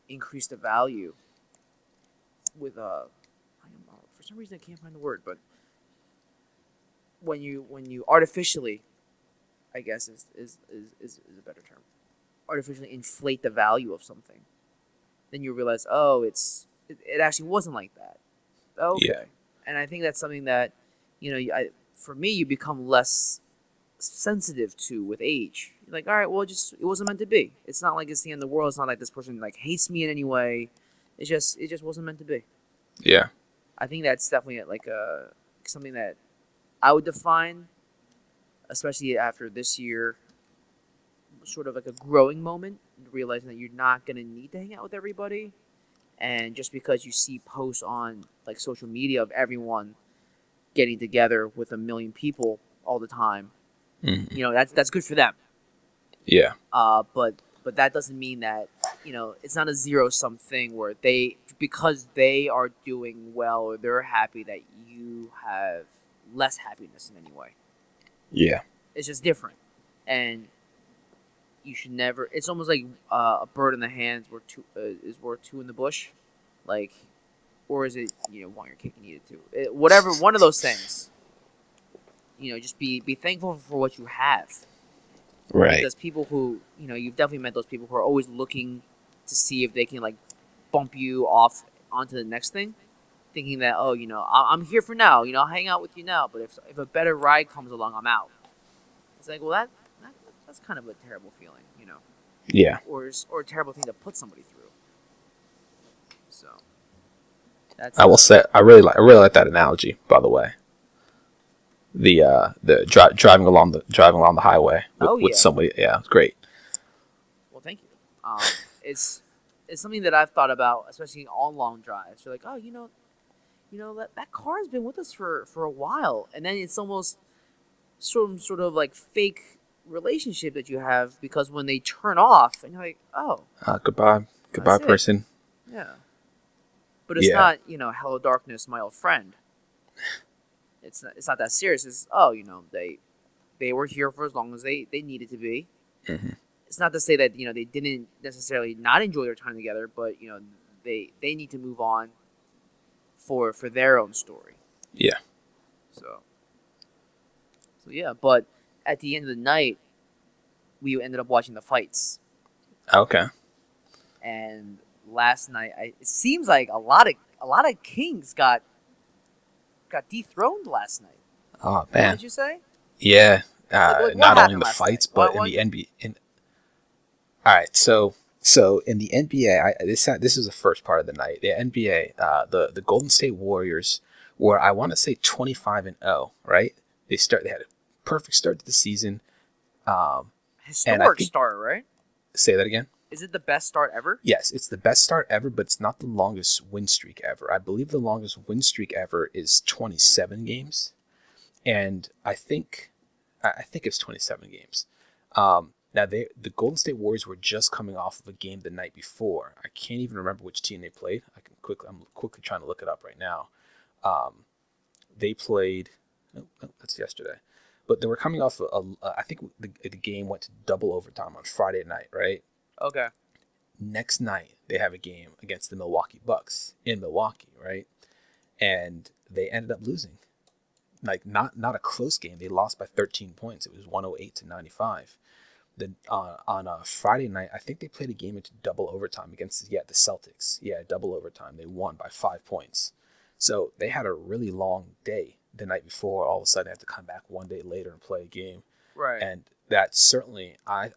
increase the value with for some reason I can't find the word, but when you artificially, I guess is a better term, artificially inflate the value of something, then you realize, oh, it actually wasn't like that. Yeah. Okay. And I think that's something that for me, you become less sensitive to with age. You're like, all right, well, it wasn't meant to be. It's not like it's the end of the world. It's not like this person like hates me in any way. It just wasn't meant to be. Yeah. I think that's definitely like something that I would define, especially after this year, sort of like a growing moment, realizing that you're not gonna need to hang out with everybody, and just because you see posts on like social media of everyone getting together with a million people all the time, Hmm. that's good for them. Yeah. But that doesn't mean that it's not a zero sum thing where because they are doing well or they're happy that you have less happiness in any way. Yeah. It's just different, and you should never. It's almost like a bird in the hand is worth two in the bush, like, or is it want your cake and eat it too? Whatever, one of those things. Just be thankful for what you have, Right. because people who you've definitely met those people who are always looking to see if they can like bump you off onto the next thing, thinking that, oh, I'm here for now, I'll hang out with you now, but if a better ride comes along, I'm out. It's like, well, that's kind of a terrible feeling, Yeah. or a terrible thing to put somebody through. So that's I will say I really like that analogy, by the way. The driving along the highway with oh with yeah. somebody. Yeah, it's great. Well, thank you. It's it's something that I've thought about, especially on long drives. You're like, oh, that car has been with us for a while, and then it's almost sort of like fake relationship that you have, because when they turn off and you're like, oh, Goodbye, that's it. person. Yeah. But it's Yeah. not, hello darkness, my old friend. It's not that serious. It's, oh, they They were here for as long as they needed to be. Hmm. It's not to say that they didn't necessarily not enjoy their time together, but they need to move on for their own story. Yeah. So yeah, but at the end of the night, we ended up watching the fights, Okay. and last night it seems like a lot of kings got dethroned last night. Oh man. Wouldn't you say? Yeah. Like what Not only in happened the last night? fights, but in the NBA. All right. So in the NBA, this is the first part of the night. The NBA, the Golden State Warriors were, I want to say, 25-0. Right. They had a perfect start to the season. And I Historic think, start, right? say that again. Is it the best start ever? Yes, it's the best start ever, but it's not the longest win streak ever. I believe the longest win streak ever is 27 games, and I think it's 27 games. Now the Golden State Warriors were just coming off of a game the night before. I can't even remember which team they played. I'm quickly trying to look it up right now. They played. No, that's yesterday. But they were coming off I think the game went to double overtime on Friday night, right? Okay. Next night they have a game against the Milwaukee Bucks in Milwaukee, right? And they ended up losing. Like not a close game. They lost by 13 points. It was 108-95. Then on a Friday night, I think they played a game into double overtime against the Celtics. Yeah, double overtime. They won by 5 points. So they had a really long day the night before. All of a sudden, they had to come back one day later and play a game, Right. and that certainly, I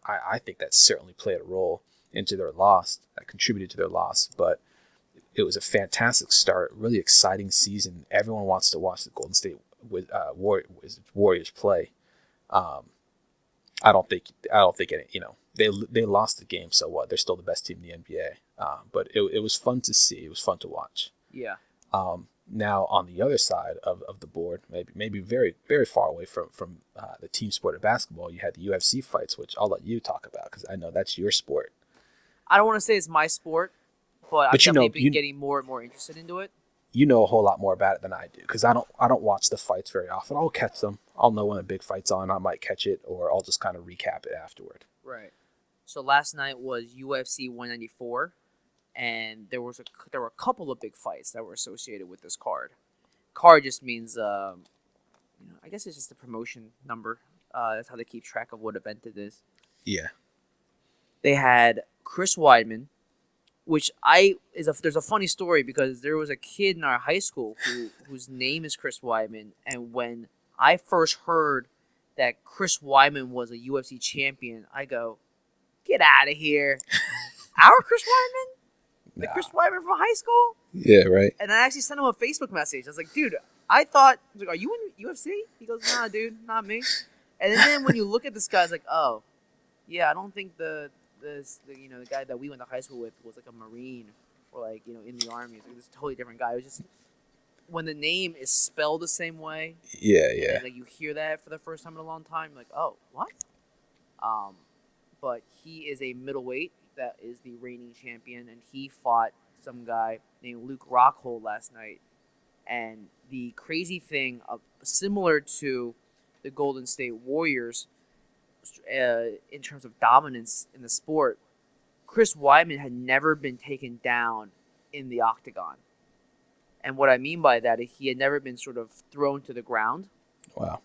think that certainly played a role into their loss. That contributed to their loss, but it was a fantastic start, really exciting season. Everyone wants to watch the Golden State Warriors play. Um, I don't think any, they lost the game, so what? They're still the best team in the NBA. But it was fun to see. It was fun to watch. Yeah. Now on the other side of the board, maybe very very far away from the team sport of basketball, you had the UFC fights, which I'll let you talk about because I know that's your sport. I don't want to say it's my sport, but I've But definitely been getting more and more interested into it. you know a whole lot more about it than I do because I don't watch the fights very often. I'll catch them. I'll know when a big fight's on. I might catch it, or I'll just kind of recap it afterward. Right. So last night was UFC 194, and there were a couple of big fights that were associated with this card. Card just means I guess it's just a promotion number. That's how they keep track of what event it is. Yeah. They had Chris Weidman, which there's a funny story because there was a kid in our high school whose name is Chris Weidman, and when I first heard that Chris Weidman was a UFC champion, I go, "Get out of here!" Our Chris Weidman, the Nah. Chris Weidman from high school, Yeah. Right. and I actually sent him a Facebook message. I was like, "Dude, I was like, are you in UFC?" He goes, "Nah, dude, not me." And then when you look at this guy, it's like, "Oh, yeah, I don't think the guy that we went to high school with was like a Marine or like in the Army. It's like this totally different guy." It was just when the name is spelled the same way, Yeah. and Yeah. then, like you hear that for the first time in a long time, you're like, "Oh, what?" But he is a middleweight that is the reigning champion, and he fought some guy named Luke Rockhold last night. And the crazy thing, similar to the Golden State Warriors, in terms of dominance in the sport, Chris Weidman had never been taken down in the octagon. And what I mean by that is he had never been sort of thrown to the ground Wow.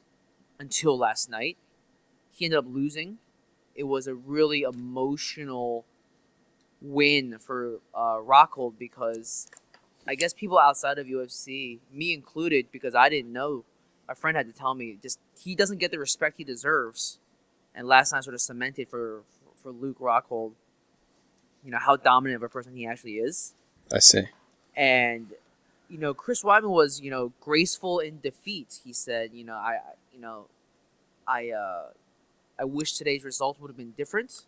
until last night. He ended up losing. It was a really emotional win for Rockhold because I guess people outside of UFC, me included, because I didn't know, my friend had to tell me, just he doesn't get the respect he deserves. And last night sort of cemented for Luke Rockhold, how dominant of a person he actually is. I see. And Chris Weidman was graceful in defeat. He said, I wish today's result would have been different,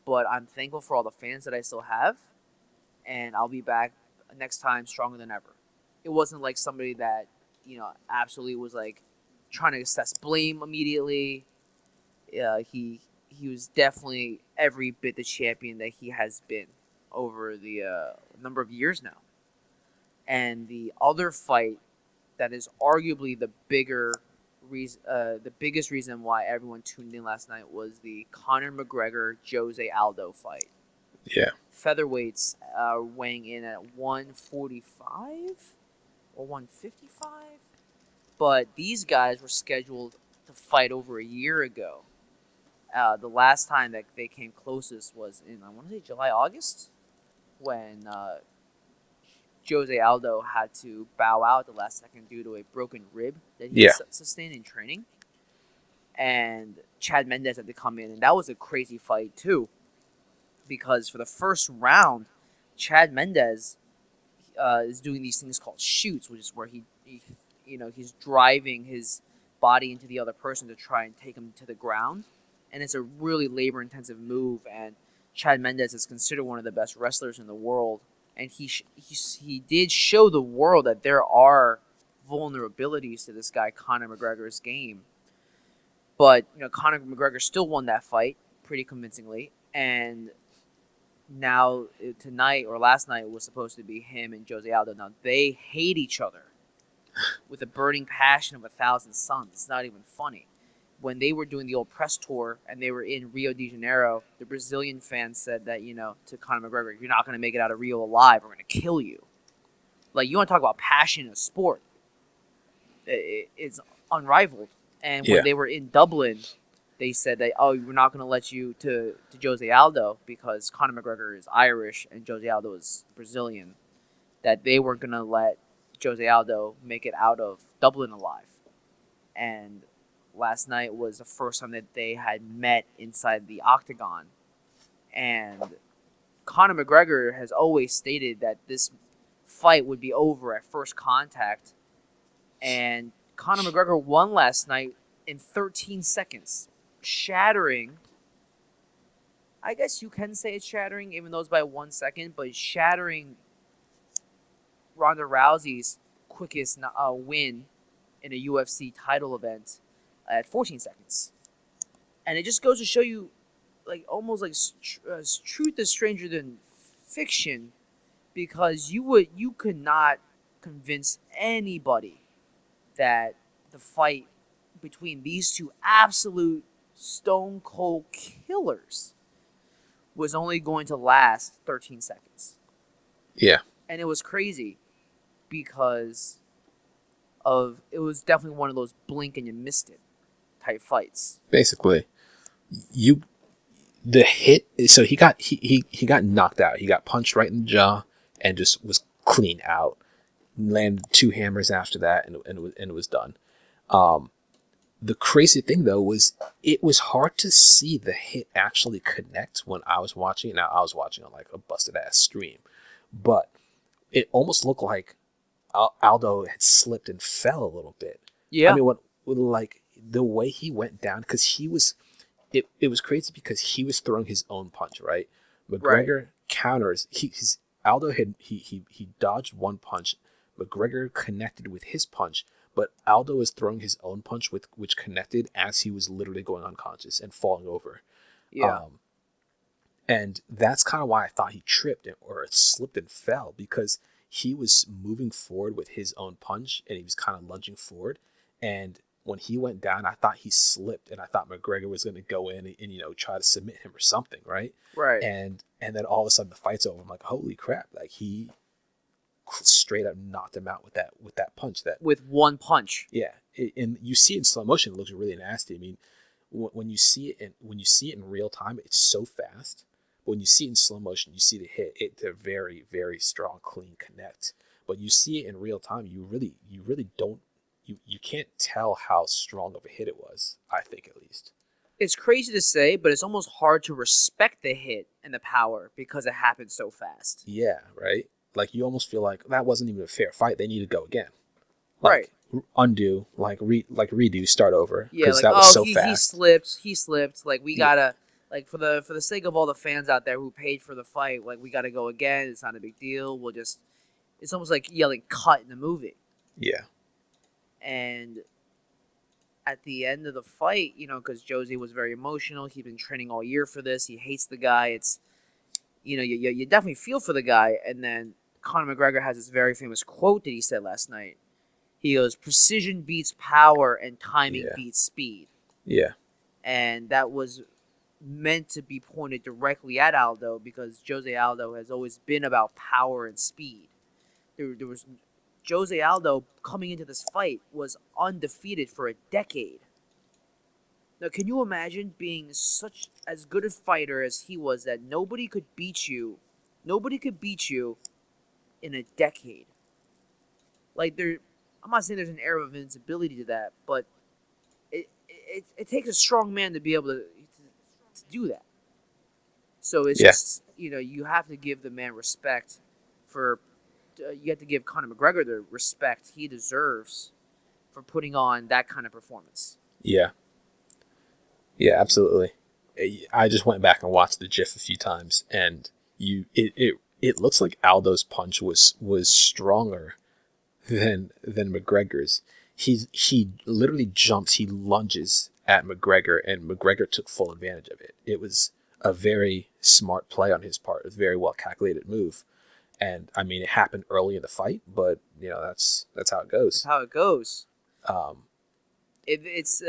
but I'm thankful for all the fans that I still have, and I'll be back next time stronger than ever. It wasn't like somebody that absolutely was like trying to assess blame immediately. He was definitely every bit the champion that he has been over the number of years now. And the other fight that is arguably the bigger the biggest reason why everyone tuned in last night was the Conor McGregor Jose Aldo fight. Yeah. Featherweights weighing in at 145 or 155, but these guys were scheduled to fight over a year ago. The last time that they came closest was in, I want to say, July, August, when Jose Aldo had to bow out at the last second due to a broken rib that he Yeah. sustained in training. And Chad Mendes had to come in, and that was a crazy fight too, because for the first round, Chad Mendes is doing these things called shoots, which is where he's driving his body into the other person to try and take him to the ground, and it's a really labor-intensive move. And Chad Mendes is considered one of the best wrestlers in the world, and he did show the world that there are vulnerabilities to this guy Conor McGregor's game. But Conor McGregor still won that fight pretty convincingly, and now tonight or last night was supposed to be him and Jose Aldo. Now they hate each other with a burning passion of 1,000 suns. It's not even funny. When they were doing the old press tour and they were in Rio de Janeiro, the Brazilian fans said that, to Conor McGregor, you're not going to make it out of Rio alive. We're going to kill you. Like, you want to talk about passion in a sport. It's unrivaled. And when they were in Dublin, they said that, we're not going to let you to Jose Aldo because Conor McGregor is Irish and Jose Aldo is Brazilian, that they weren't going to let Jose Aldo make it out of Dublin alive. And last night was the first time that they had met inside the octagon. And Conor McGregor has always stated that this fight would be over at first contact. And Conor McGregor won last night in 13 seconds, shattering, I guess you can say it's shattering, even though it's by 1 second, but shattering Ronda Rousey's quickest win in a UFC title event at 14 seconds. And it just goes to show you, like, almost like truth is stranger than fiction, because you could not convince anybody that the fight between these two absolute stone cold killers was only going to last 13 seconds. Yeah. And it was crazy because it was definitely one of those blink and you missed it type fights. Basically, the hit. So he got knocked out. He got punched right in the jaw and just was clean out. Landed 2 hammers after that, and it was done. The crazy thing though was it was hard to see the hit actually connect when I was watching it. Now I was watching on like a busted ass stream, but it almost looked like Aldo had slipped and fell a little bit. Yeah. I mean, what like the way he went down, because he was, it was crazy because he was throwing his own punch, right? McGregor counters. Aldo had he dodged one punch. McGregor connected with his punch, but Aldo was throwing his own punch which connected as he was literally going unconscious and falling over. Yeah. And that's kind of why I thought he tripped or slipped and fell, because he was moving forward with his own punch and he was kind of lunging forward. And when he went down, I thought he slipped, and I thought McGregor was going to go in and try to submit him or something, right? Right. And then all of a sudden the fight's over. I'm like, holy crap! Like, he straight up knocked him out with that punch. With one punch. Yeah, and you see it in slow motion. It looks really nasty. I mean, when you see it in real time, it's so fast. But when you see it in slow motion, you see the hit. It's a very, very strong, clean connect. But you see it in real time, you really don't. You can't tell how strong of a hit it was, I think, at least. It's crazy to say, but it's almost hard to respect the hit and the power because it happened so fast. Yeah, right? Like, you almost feel like that wasn't even a fair fight. They need to go again. Right. Undo, redo, start over. Yeah, like, that was so fast. He slipped. Like, we gotta, like, for the sake of all the fans out there who paid for the fight, like, we gotta go again. It's not a big deal. It's almost like yelling cut in the movie. Yeah. And at the end of the fight, because Josie was very emotional. He'd been training all year for this. He hates the guy. It's, you definitely feel for the guy. And then Conor McGregor has this very famous quote that he said last night. He goes, precision beats power and timing Yeah. beats speed. Yeah. And that was meant to be pointed directly at Aldo because Jose Aldo has always been about power and speed. There was Jose Aldo coming into this fight was undefeated for a decade. Now, can you imagine being such as good a fighter as he was that nobody could beat you? Nobody could beat you in a decade. Like I'm not saying there's an air of invincibility to that, but it takes a strong man to be able to do that. So it's Yeah. just you have to give the man respect for you have to give Conor McGregor the respect he deserves for putting on that kind of performance. Yeah. Yeah. Absolutely. I just went back and watched the GIF a few times, and it looks like Aldo's punch was stronger than McGregor's. He literally jumps, he lunges at McGregor, and McGregor took full advantage of it. It was a very smart play on his part. It was a very well calculated move. And I mean, it happened early in the fight, but that's how it That's goes. how it goes. Um, It's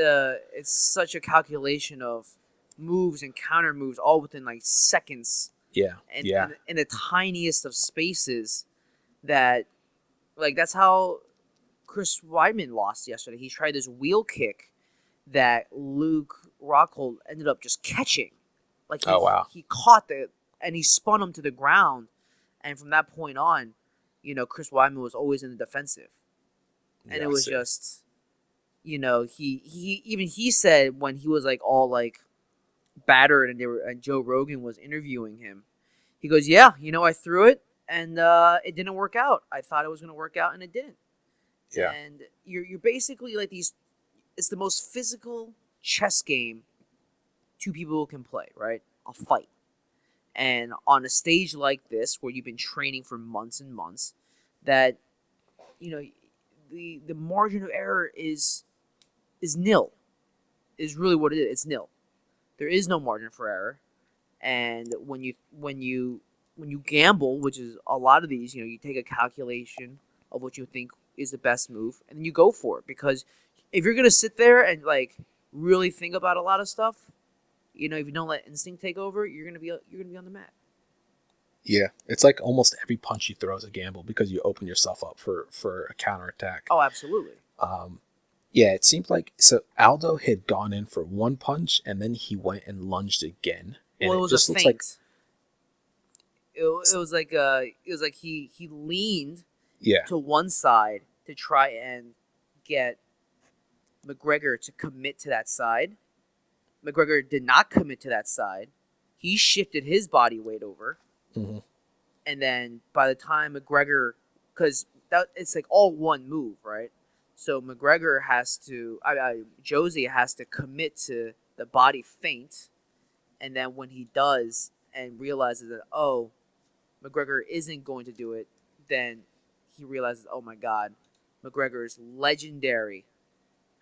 such a calculation of moves and counter moves all within like seconds yeah, and yeah, in the tiniest of spaces that like that's how Chris Weidman lost yesterday. He tried this wheel kick that Luke Rockhold ended up just catching. Like oh wow, he caught the and he spun him to the ground, and from that point on, Chris Weidman was always in the defensive, and yeah, it I was see. just he said when he was like all like battered and Joe Rogan was interviewing him, he goes, yeah, I threw it and it didn't work out. I thought it was gonna work out and it didn't. Yeah, And you're basically like these. It's the most physical chess game two people can play, right? A fight. And on a stage like this, where you've been training for months and months, that you know the margin of error is nil. Is really what it is. It's nil. There is no margin for error. And when you gamble, which is a lot of these, you take a calculation of what you think is the best move, and then you go for it. Because if you're gonna sit there and like really think about a lot of stuff, if you don't let instinct take over, you're gonna be on the mat. yeah. It's like almost every punch you throw is a gamble because you open yourself up for a counterattack. Oh, absolutely. Um, yeah, it seemed like so Aldo had gone in for one punch and then he went and lunged again, and Well, it it was a just looks like feint. It was like he leaned yeah, to one side to try and get McGregor to commit to that side. McGregor did not commit to that side. He shifted his body weight over, hmm and then by the time McGregor, because that it's like all one move, right? So McGregor has to, Josie has to commit to the body feint, and then when he does and realizes that McGregor isn't going to do it, then he realizes, oh my God, McGregor is legendary.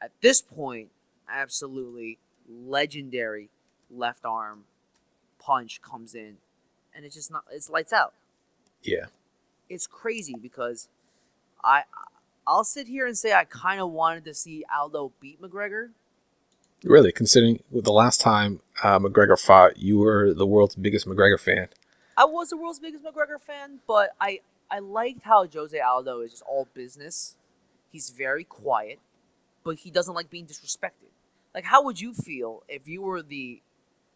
At this point, absolutely legendary left arm punch comes in, and it's just not. It's lights out. yeah. It's crazy because I I'll sit here and say I kind of wanted to see Aldo beat McGregor. Really, considering the last time McGregor fought, you were the world's biggest McGregor fan. I was the world's biggest McGregor fan, but I liked how Jose Aldo is just all business. He's very quiet, but he doesn't like being disrespected. Like, how would you feel if you were the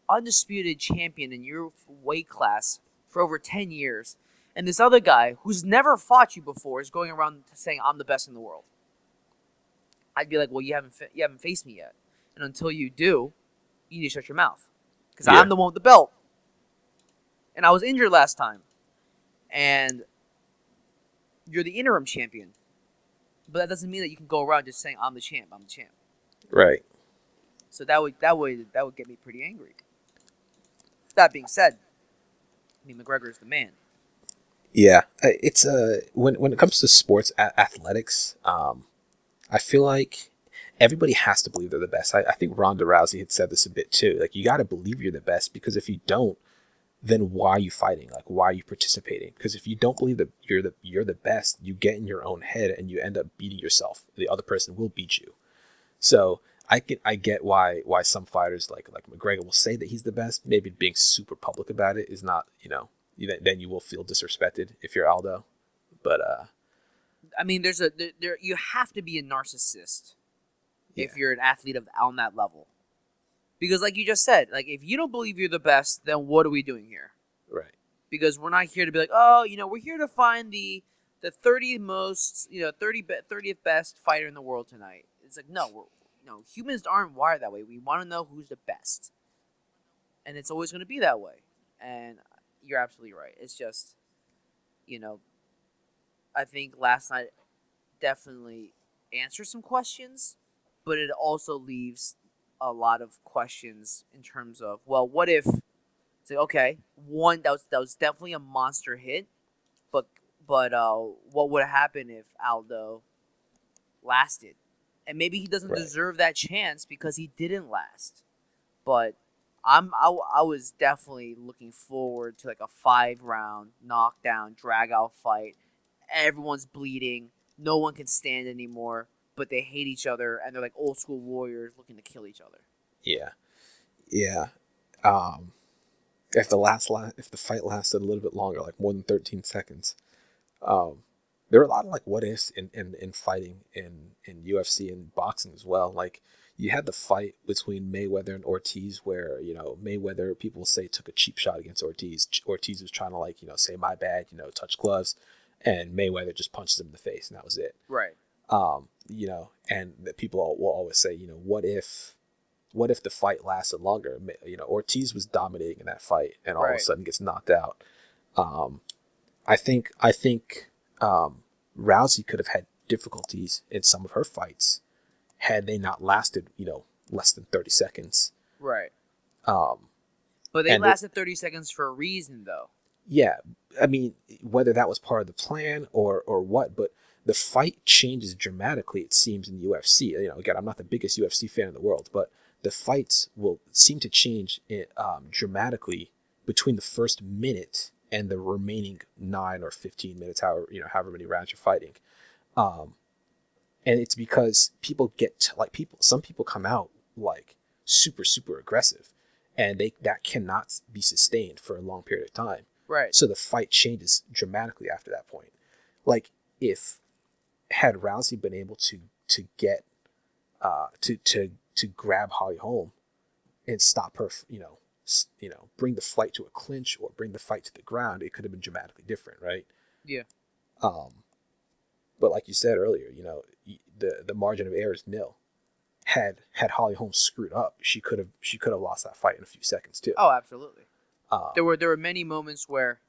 undisputed champion in your weight class for over 10 years, and this other guy who's never fought you before is going around saying, I'm the best in the world? I'd be like, well, you haven't faced me yet. And until you do, you need to shut your mouth. Because Yeah, I'm the one with the belt. And I was injured last time. And you're the interim champion. But that doesn't mean that you can go around just saying, I'm the champ, I'm the champ. right. So that would get me pretty angry. That being said, I mean, McGregor is the man. Yeah, it's when it comes to sports athletics, I feel like everybody has to believe they're the best. I think Ronda Rousey had said this a bit too. Like you got to believe you're the best because if you don't, then why are you fighting? Like, why are you participating? Because if you don't believe that you're the best, you get in your own head and you end up beating yourself. The other person will beat you. So I get why some fighters like McGregor will say that he's the best. Maybe being super public about it is not, then you will feel disrespected if you're Aldo. But I mean, there you have to be a narcissist yeah, if you're an athlete on that level. Because like you just said, like if you don't believe you're the best, then what are we doing here? right, Because we're not here to be like, oh, we're here to find the 30th most, 30th best fighter in the world tonight. It's like, no, humans aren't wired that way. We want to know who's the best. And it's always going to be that way. And you're absolutely right. It's just, you know, I think last night definitely answers some questions, but it also leaves a lot of questions in terms of, well, what if it's like, okay, one that was definitely a monster hit, but what would happen if Aldo lasted? And maybe he doesn't right. deserve that chance because he didn't last. But I was definitely looking forward to like a 5 round knockdown drag out fight. Everyone's bleeding, no one can stand anymore, but they hate each other and they're like old school warriors looking to kill each other. Yeah, yeah. If if the fight lasted a little bit longer, like more than 13 seconds, um, there were a lot of like what ifs in fighting in UFC and boxing as well. Like you had the fight between Mayweather and Ortiz, where Mayweather, people say, took a cheap shot against Ortiz. Ortiz was trying to like say my bad, touch gloves, and Mayweather just punches him in the face, and that was it. Right. And that people will always say, what if the fight lasted longer? Ortiz was dominating in that fight, and all of a Right. sudden gets knocked out. Um, I think Rousey could have had difficulties in some of her fights had they not lasted, less than 30 seconds. Right. Um, But they and lasted 30 seconds for a reason, though. yeah, I mean, whether that was part of the plan or what, but the fight changes dramatically, it seems, in the UFC. Again, I'm not the biggest UFC fan in the world, but the fights will seem to change dramatically between the first minute and the remaining 9 or 15 minutes, however many rounds you're fighting. Um, and it's because people some people come out like super super aggressive, and that cannot be sustained for a long period of time. Right. So the fight changes dramatically after that point. Like if had Rousey been able to get to grab Holly Holm and stop her, bring the fight to a clinch or bring the fight to the ground, it could have been dramatically different, right? Yeah. Um, but like you said earlier, the margin of error is nil. Had Holly Holm screwed up, she could have lost that fight in a few seconds too. Oh, absolutely. Um, There were many moments where,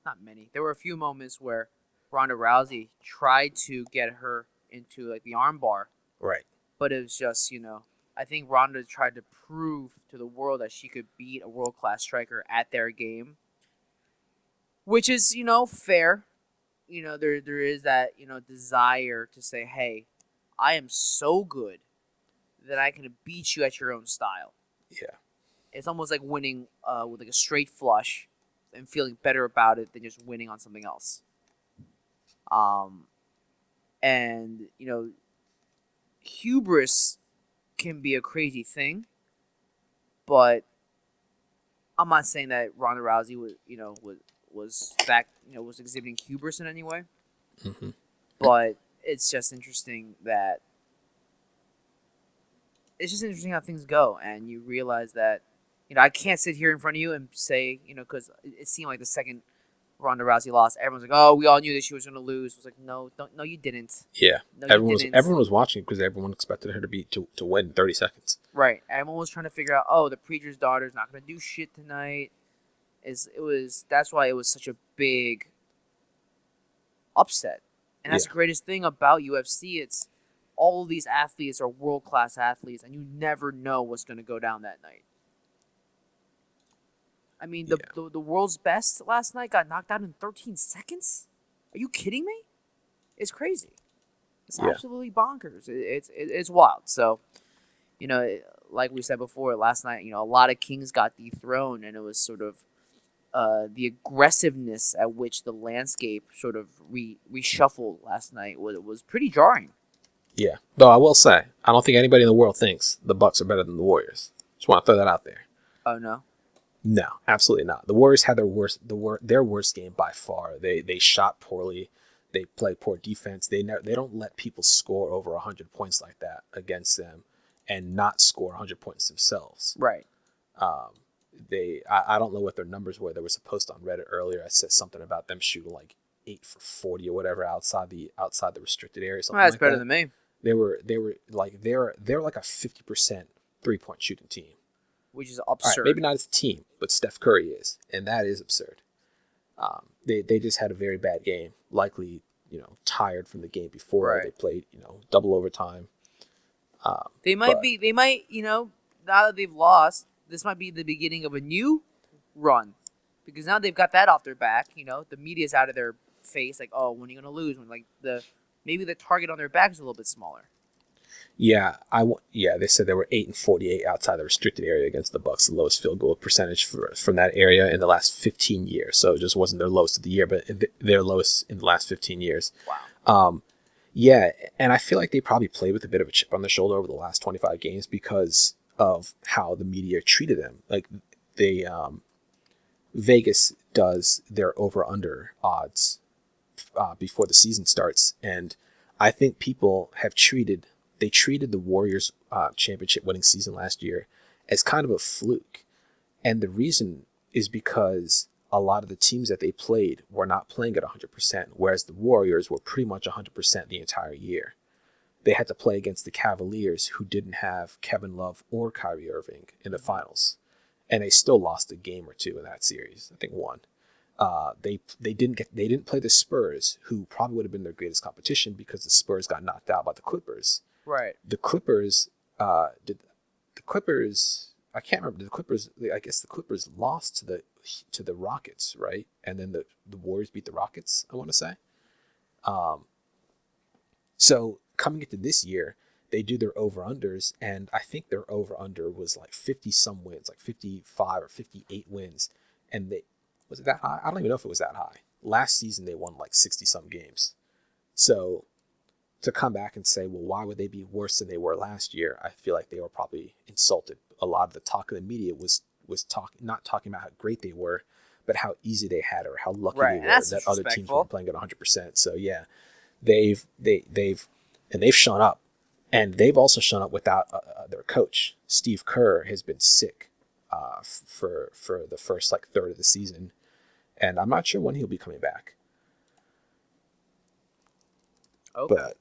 not many. There were a few moments where Ronda Rousey tried to get her into like the armbar, right. but it was just I think Ronda tried to prove to the world that she could beat a world class striker at their game, which is fair. There is that desire to say, hey, I am so good that I can beat you at your own style. Yeah. It's almost like winning with like a straight flush and feeling better about it than just winning on something else. Um, and hubris can be a crazy thing, but I'm not saying that Ronda Rousey was exhibiting hubris in any way. Mm-hmm. But it's just interesting how things go, and you realize that I can't sit here in front of you and say because it seemed like the second Ronda Rousey lost, everyone's like, oh, we all knew that she was going to lose. It was like, no, no, you didn't. Yeah. No, you Everyone was didn't. everyone was watching because everyone expected her to win in 30 seconds. Right. Everyone was trying to figure out, oh, the preacher's daughter's not going to do shit tonight. That's why it was such a big upset. And that's Yeah. the greatest thing about UFC. It's all of these athletes are world-class athletes, and you never know what's going to go down that night. I mean, the world's best last night got knocked out in 13 seconds? Are you kidding me? It's crazy. It's Yeah. absolutely bonkers. It's wild. So, like we said before, last night, a lot of kings got dethroned, and it was sort of the aggressiveness at which the landscape sort of reshuffled last night was pretty jarring. Yeah. Though I will say, I don't think anybody in the world thinks the Bucks are better than the Warriors. Just want to throw that out there. Oh no. No, absolutely not. The Warriors had their worst game by far. They shot poorly. They play poor defense. They don't let people score over 100 points like that against them, and not score 100 points themselves. Right. Um, I don't know what their numbers were. There was a post on Reddit earlier. I said something about them shooting like 8 for 40 or whatever outside the restricted area. Something That's like better that. than me. They're like a 50% 3-point shooting team. Which is All right, absurd. maybe not as a team, but Steph Curry is, and that is absurd. They just had a very bad game, likely tired from the game before. Right. They played double overtime. They might now that they've lost, this might be the beginning of a new run, because now they've got that off their back. The media's out of their face, like, oh, when are you gonna lose? When maybe the target on their back is a little bit smaller. Yeah, they said they were 8 and 48 outside the restricted area against the Bucks, the lowest field goal percentage from that area in the last 15 years. So it just wasn't their lowest of the year, but their lowest in the last 15 years. Wow. Yeah, and I feel like they probably played with a bit of a chip on their shoulder over the last 25 games because of how the media treated them. Like Vegas does their over/under odds before the season starts, and I think people have treated the Warriors championship winning season last year as kind of a fluke. And the reason is because a lot of the teams that they played were not playing at 100%, whereas the Warriors were pretty much 100% the entire year. They had to play against the Cavaliers, who didn't have Kevin Love or Kyrie Irving in the finals. And they still lost a game or two in that series. I think one. They didn't play the Spurs, who probably would have been their greatest competition because the Spurs got knocked out by the Clippers. Right. The Clippers I can't remember. I guess the Clippers lost to the Rockets, right? And then the Warriors beat the Rockets, I want to say. So coming into this year, they do their over-unders, and I think their over-under was like 50-some wins, like 55 or 58 wins. And was it that high? I don't even know if it was that high. Last season, they won like 60-some games. So to come back and say, well, why would they be worse than they were last year? I feel like they were probably insulted. A lot of the talk of the media was not talking about how great they were, but how easy they had or how lucky they were that other teams were playing at 100%. So yeah, they've shown up, and they've also shown up without their coach. Steve Kerr has been sick for the first like third of the season, and I'm not sure when he'll be coming back. Okay.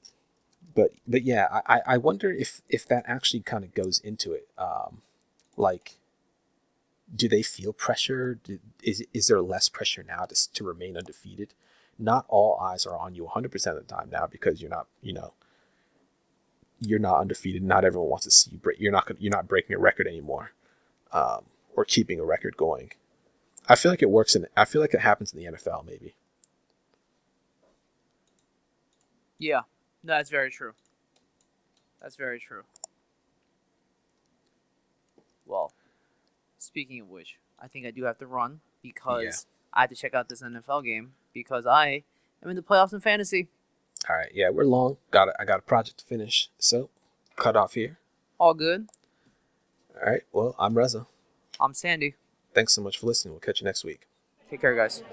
But yeah, I wonder if that actually kind of goes into it. Like, do they feel pressure? Is there less pressure now to remain undefeated? Not all eyes are on you 100% of the time now because you're not undefeated. Not everyone wants to see you break. You're not breaking a record anymore, or keeping a record going. I feel like it happens in the NFL maybe. Yeah, no, that's very true. That's very true. Well, speaking of which, I think I do have to run because I had to check out this NFL game because I am in the playoffs in fantasy. All right, yeah, we're long. I got a project to finish, so cut off here. All good. All right, well, I'm Reza. I'm Sandy. Thanks so much for listening. We'll catch you next week. Take care, guys.